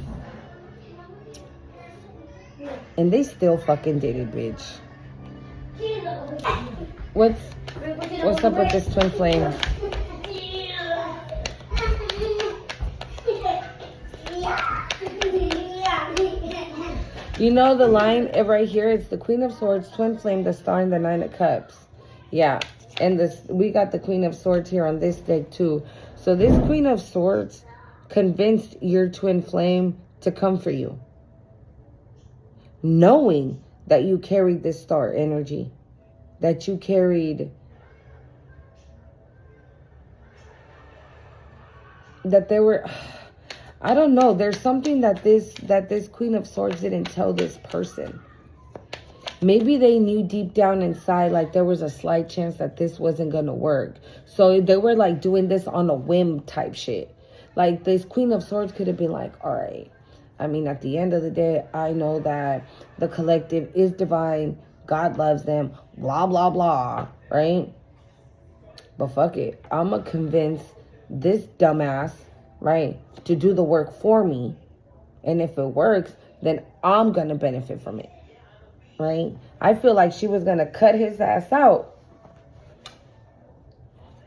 [SPEAKER 1] And they still fucking did it, bitch. What's up with this twin flame? You know the line right here, it's the Queen of Swords, Twin Flame, the Star, and the Nine of Cups. Yeah, and we got the Queen of Swords here on this deck too. So this Queen of Swords convinced your twin flame to come for you, knowing that you carried this star energy, that you carried, that there were... I don't know. There's something that this Queen of Swords didn't tell this person. Maybe they knew deep down inside, like there was a slight chance that this wasn't going to work. So they were like doing this on a whim type shit. Like this Queen of Swords could have been like, all right. I mean, at the end of the day, I know that the collective is divine. God loves them. Blah, blah, blah. Right? But fuck it. I'm going to convince this dumbass, right, to do the work for me. And if it works, then I'm going to benefit from it. Right? I feel like she was going to cut his ass out.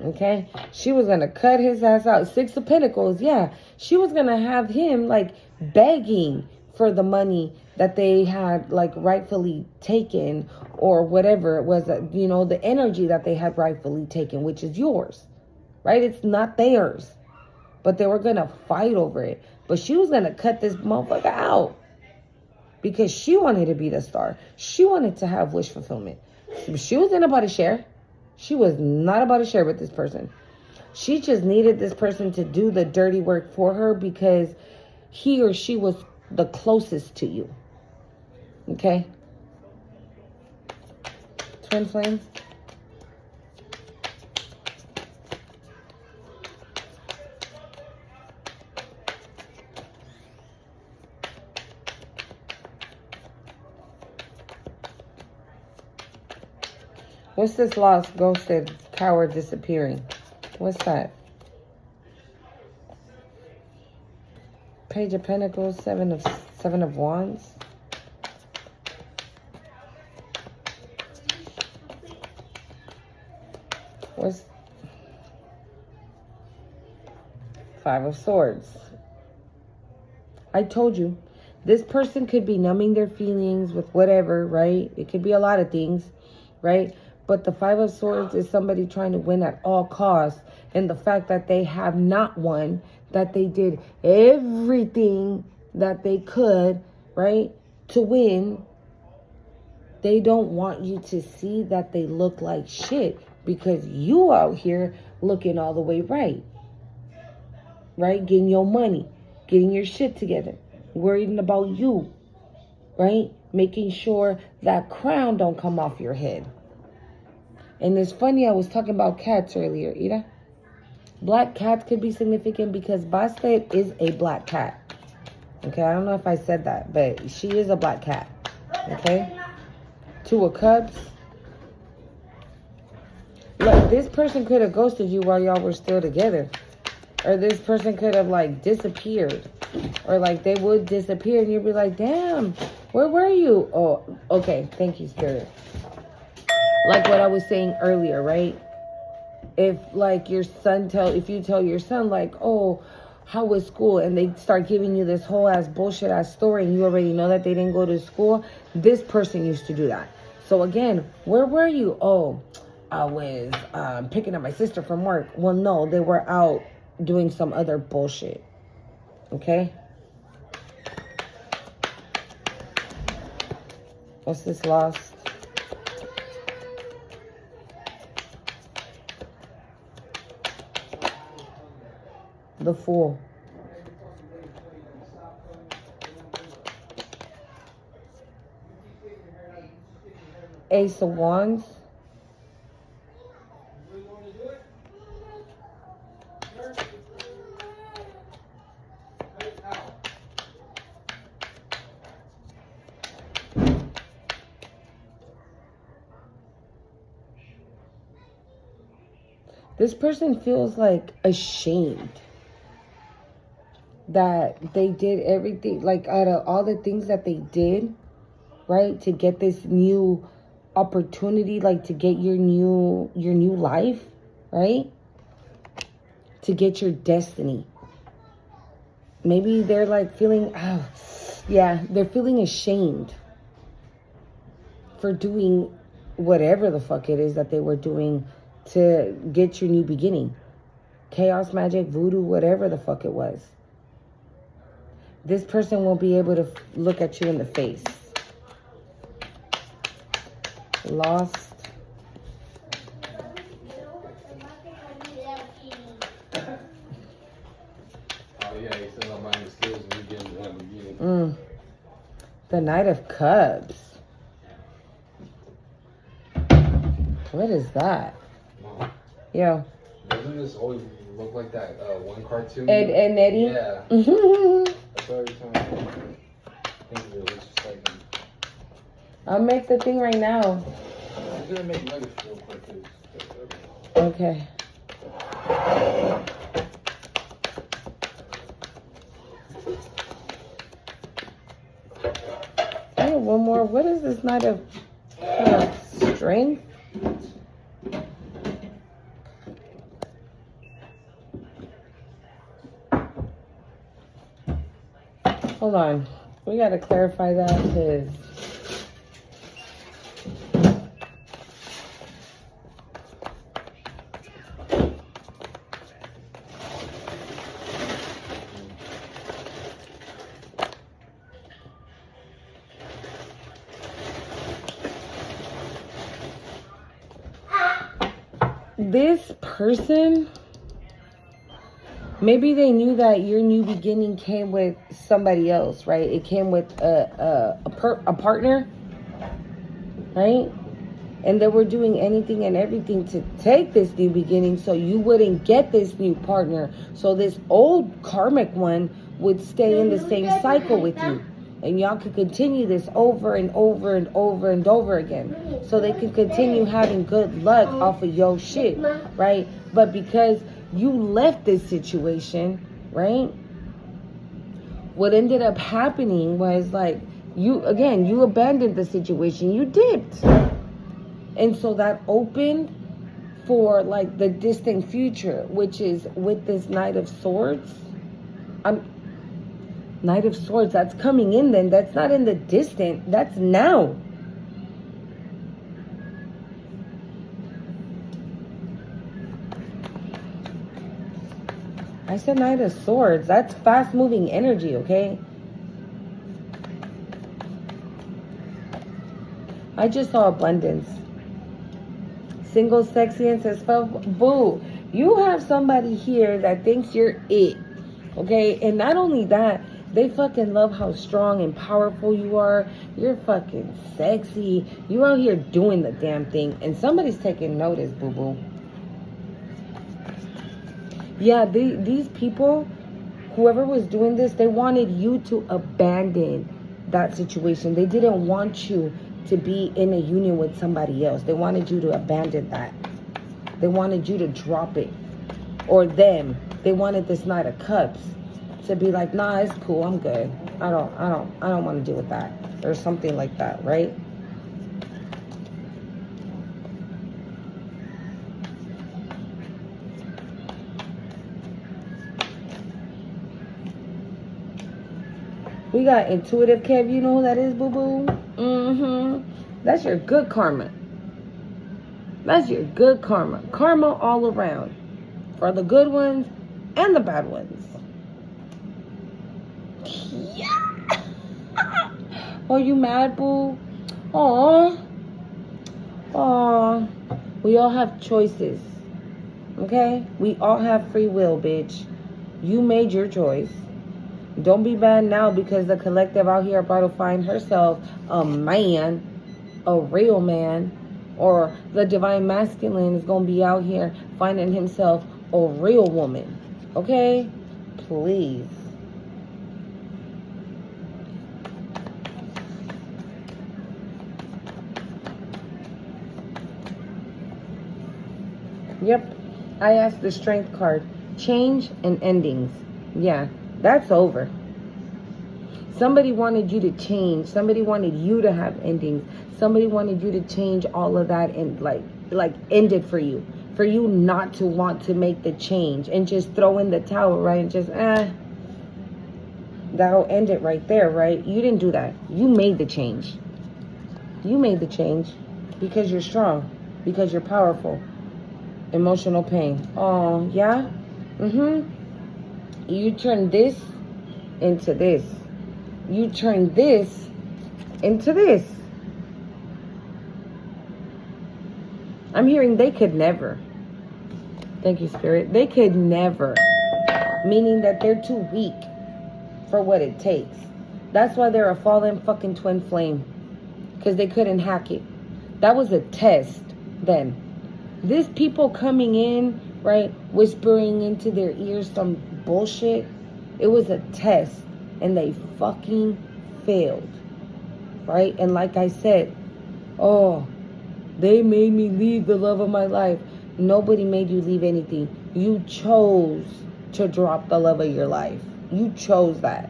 [SPEAKER 1] Okay? She was going to cut his ass out. Six of Pentacles, yeah. She was going to have him, like, begging for the money that they had, like, rightfully taken, or whatever it was, you know, the energy that they had rightfully taken, which is yours. Right? It's not theirs. But they were going to fight over it. But she was going to cut this motherfucker out. Because she wanted to be the star. She wanted to have wish fulfillment. She wasn't about to share. She was not about to share with this person. She just needed this person to do the dirty work for her because he or she was the closest to you. Okay? Twin flames. What's this lost, ghosted, coward disappearing? What's that? Page of Pentacles, Seven of Wands. What's Five of Swords? I told you, this person could be numbing their feelings with whatever, right? It could be a lot of things, right? But the Five of Swords is somebody trying to win at all costs. And the fact that they have not won, that they did everything that they could, right, to win. They don't want you to see that they look like shit because you out here looking all the way right. Right? Getting your money, getting your shit together, worrying about you, right? Making sure that crown don't come off your head. And it's funny, I was talking about cats earlier, Ida. Black cats could be significant because Bastet is a black cat. Okay, I don't know if I said that, but she is a black cat. Okay? Two of Cups. Look, this person could have ghosted you while y'all were still together. Or this person could have, like, disappeared. Or, like, they would disappear and you'd be like, damn, where were you? Oh, okay, thank you, Spirit. Like what I was saying earlier, right? If like your son if you tell your son like, oh, how was school? And they start giving you this whole ass bullshit ass story, and you already know that they didn't go to school. This person used to do that. So again, where were you? Oh, I was picking up my sister from work. Well, no, they were out doing some other bullshit. Okay? What's this lost? The Fool. Ace of Wands. This person feels like ashamed that they did everything, like out of all the things that they did, right, to get this new opportunity, like to get your new life, right, to get your destiny. Maybe they're like feeling, they're feeling ashamed for doing whatever the fuck it is that they were doing to get your new beginning. Chaos magic, voodoo, whatever the fuck it was. This person won't be able to look at you in the face. Lost.
[SPEAKER 3] Oh yeah, he said I'm buying skills and we get one beginning.
[SPEAKER 1] The Knight of Cups. What is that?
[SPEAKER 3] Mom,
[SPEAKER 1] Yo.
[SPEAKER 3] doesn't this always look like that one cartoon?
[SPEAKER 1] Ed and Eddie?
[SPEAKER 3] Yeah. That's what every time I think it looks just like him.
[SPEAKER 1] I'll make the thing right now.
[SPEAKER 3] I'm gonna make nuggets real quick.
[SPEAKER 1] Okay. I have one more. What is this Knight of Strength? Hold on. We got to clarify that because... this person, maybe they knew that your new beginning came with somebody else, right? It came with a partner, right? And they were doing anything and everything to take this new beginning so you wouldn't get this new partner. So this old karmic one would stay in the same cycle with you. And y'all could continue this over and over and over and over again. So they can continue having good luck off of your shit, right? But because you left this situation, right? What ended up happening was like, you abandoned the situation. You dipped. And so that opened for like the distant future, which is with this Knight of Swords. Knight of Swords, that's coming in then. That's not in the distant. That's now. I said Knight of Swords. That's fast-moving energy, okay? I just saw abundance. Single, sexy, and successful. Boo. You have somebody here that thinks you're it, okay? And not only that, they fucking love how strong and powerful you are. You're fucking sexy. You out here doing the damn thing. And somebody's taking notice, boo-boo. Yeah, these people, whoever was doing this, they wanted you to abandon that situation. They didn't want you to be in a union with somebody else. They wanted you to abandon that. They wanted you to drop it. Or them. They wanted this Knight of Cups to be like, nah, it's cool, I'm good. I don't want to deal with that. Or something like that, right? We got intuitive Kev. You know who that is, boo-boo? That's your good karma. That's your good karma. Karma all around. For the good ones and the bad ones. Yeah. Oh, you mad, boo? Aw. Aw. We all have choices. Okay? We all have free will, bitch. You made your choice. Don't be mad now because the collective out here about to find herself a man, a real man, or the divine masculine is going to be out here finding himself a real woman. Okay? Please. Yep. I asked the strength card. Change and endings. Yeah, that's over. Somebody wanted you to change. Somebody wanted you to have endings. Somebody wanted you to change all of that and like end it for you. For you not to want to make the change and just throw in the towel, right? And just, that'll end it right there, right? You didn't do that. You made the change. You made the change because you're strong, because you're powerful. Emotional pain. Oh, yeah? You turn this into this. You turn this into this. I'm hearing they could never. Thank you, Spirit. They could never. Meaning that they're too weak for what it takes. That's why they're a fallen fucking twin flame. Because they couldn't hack it. That was a test then. These people coming in, right, whispering into their ears some bullshit. It was a test. And they fucking failed. Right? And like I said, oh, they made me leave the love of my life. Nobody made you leave anything. You chose to drop the love of your life. You chose that.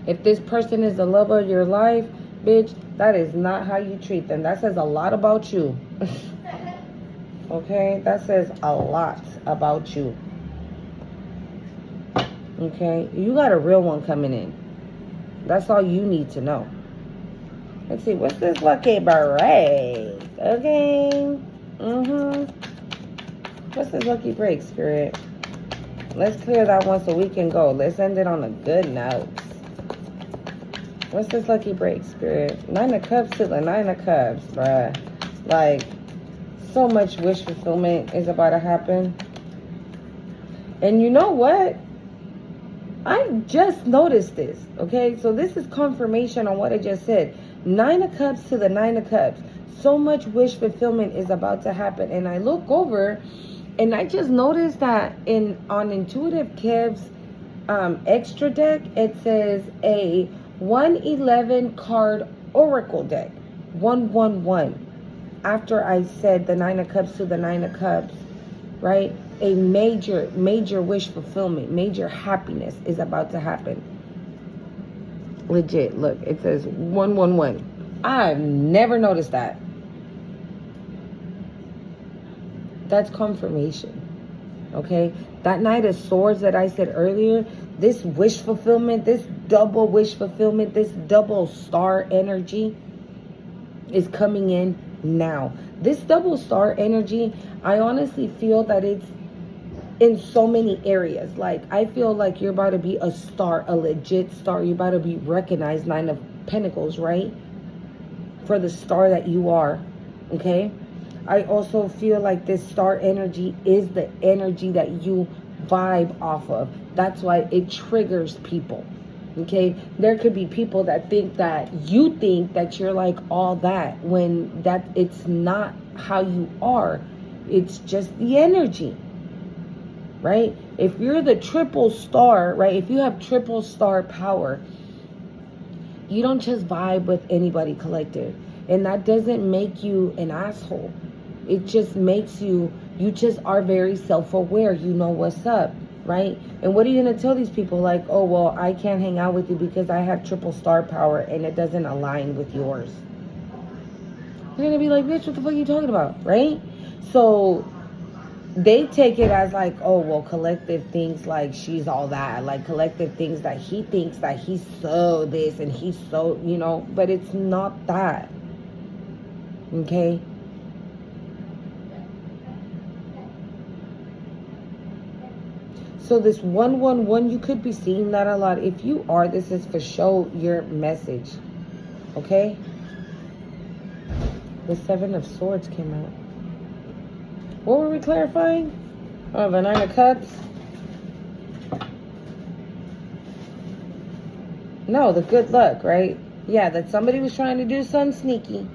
[SPEAKER 1] If this person is the love of your life, bitch, that is not how you treat them. That says a lot about you. Okay? That says a lot about you. Okay? You got a real one coming in. That's all you need to know. Let's see. What's this lucky beret? Okay. What's this lucky break, Spirit? Let's clear that one so we can go. Let's end it on a good note. What's this lucky break, Spirit? 9 of Cups to the 9 of Cups, bruh. Like, so much wish fulfillment is about to happen. And you know what? I just noticed this, okay? So this is confirmation on what I just said. 9 of Cups to the 9 of Cups. So much wish fulfillment is about to happen. And I look over and I just noticed that on Intuitive Kev's extra deck, it says a 111 card oracle deck. 111. After I said the 9 of Cups to the 9 of Cups, right? A major wish fulfillment, major happiness is about to happen. Legit, look, it says 111. I've never noticed that. That's confirmation. Okay? That Knight of Swords that I said earlier, this wish fulfillment, this double wish fulfillment, this double star energy is coming in now. This double star energy, I honestly feel that it's in so many areas. Like, I feel like you're about to be a star, a legit star. You're about to be recognized, 9 of Pentacles, right? For the star that you are, okay? I also feel like this star energy is the energy that you vibe off of. That's why it triggers people, okay? There could be people that think that you think that you're like all that, when that it's not how you are. It's just the energy, right? If you're the triple star, right? If you have triple star power, you don't just vibe with anybody collective. And that doesn't make you an asshole. It just makes you just are very self-aware. You know what's up, right? And what are you going to tell these people? Like, oh, well, I can't hang out with you because I have triple star power and it doesn't align with yours. You're going to be like, bitch, what the fuck are you talking about, right? So they take it as like, oh, well, Collective thinks like she's all that. Like Collective thinks that he's so this and he's so, you know, but it's not that. Okay? So this 111, you could be seeing that a lot. If you are, this is for show your message. Okay? The 7 of Swords came out. What were we clarifying? Oh, the 9 of Cups. No, the good luck, right? Yeah, that somebody was trying to do something sneaky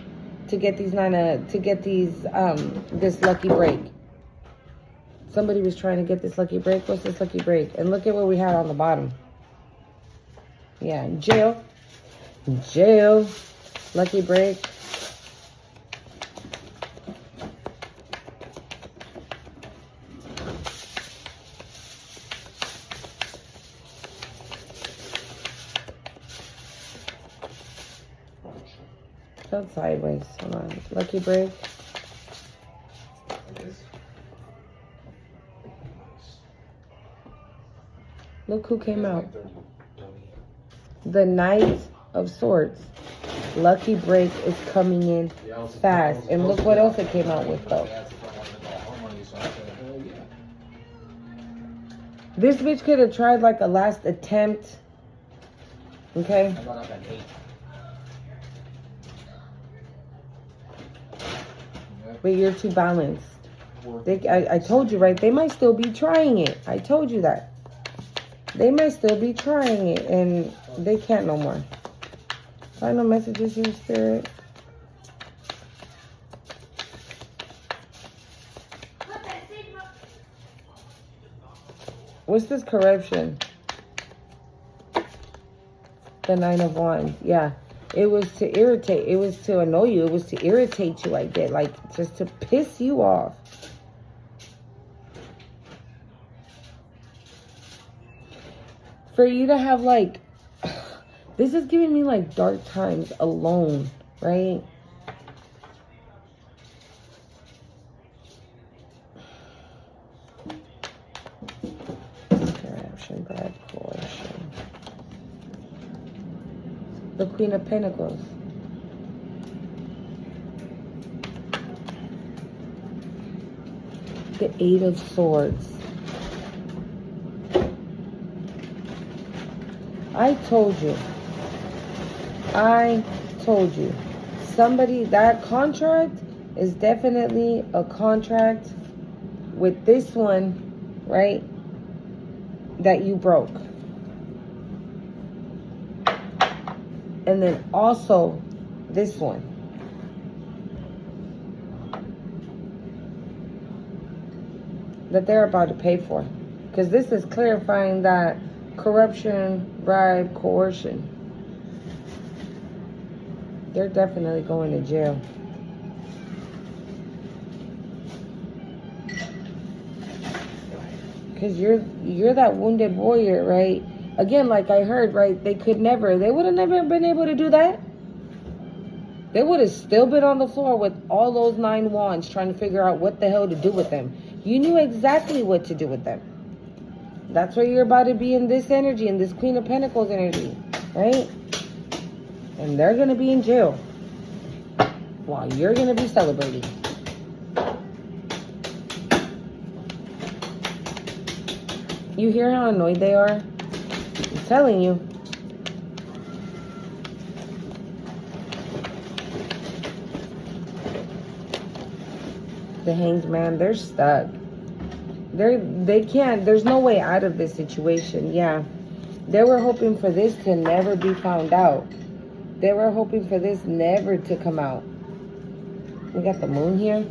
[SPEAKER 1] to get these this lucky break. Somebody was trying to get this lucky break. What's this lucky break? And look at what we had on the bottom. Yeah, jail. Jail. Lucky break. Fell sideways. Hold on. Lucky break. Look who came out. The Knight of Swords. Lucky break is coming in fast. And look what else it came out with, though. This bitch could have tried like a last attempt. Okay? But you're too balanced. I told you, right? They might still be trying it. I told you that. They might still be trying it, and they can't no more. Final messages in spirit. What's this corruption? The 9 of Wands. Yeah. It was to irritate. It was to annoy you. It was to irritate you like that. Like, just to piss you off. For you to have, like... This is giving me, like, dark times alone. Right? Corruption, bribe, coercion. The Queen of Pentacles. The 8 of Swords. I told you. Somebody, that contract is definitely a contract with this one, right? That you broke. And then also this one. That they're about to pay for. Because this is clarifying that corruption, bribe, coercion. They're definitely going to jail. Because you're that wounded warrior, right? Again, like I heard, right, they would have never been able to do that. They would have still been on the floor with all those 9 wands trying to figure out what the hell to do with them. You knew exactly what to do with them. That's where you're about to be in this energy, in this Queen of Pentacles energy, right? And they're going to be in jail while you're going to be celebrating. You hear how annoyed they are? I'm telling you. The Hanged Man, they're stuck. They can't, there's no way out of this situation. Yeah. They were hoping for this to never be found out. They were hoping for this never to come out. We got the Moon here.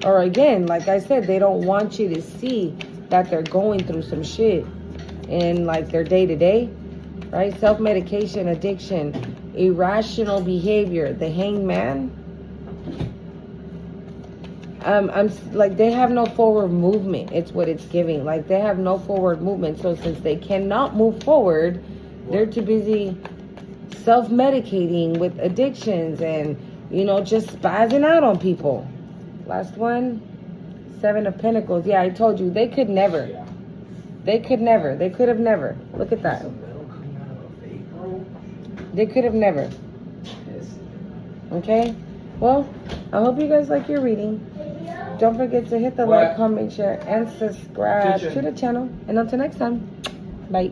[SPEAKER 1] Or again, like I said, they don't want you to see that they're going through some shit in like their day-to-day, right? Self-medication, addiction, irrational behavior. The Hanged Man. I'm like, they have no forward movement. It's what it's giving. Like, they have no forward movement. So since they cannot move forward, they're too busy self-medicating with addictions and, you know, just spazzing out on people. Last one, Seven of Pentacles. Yeah, I told you. They could never.
[SPEAKER 3] Yeah.
[SPEAKER 1] They could never. They could have never. Look at that.
[SPEAKER 3] Some metal coming out of a fake, bro.
[SPEAKER 1] They could have never.
[SPEAKER 3] Yes.
[SPEAKER 1] Okay? Well, I hope you guys like your reading. Don't forget to hit the
[SPEAKER 3] What?
[SPEAKER 1] like, comment, share, and subscribe
[SPEAKER 3] Kitchen.
[SPEAKER 1] to the channel. And until next time, bye.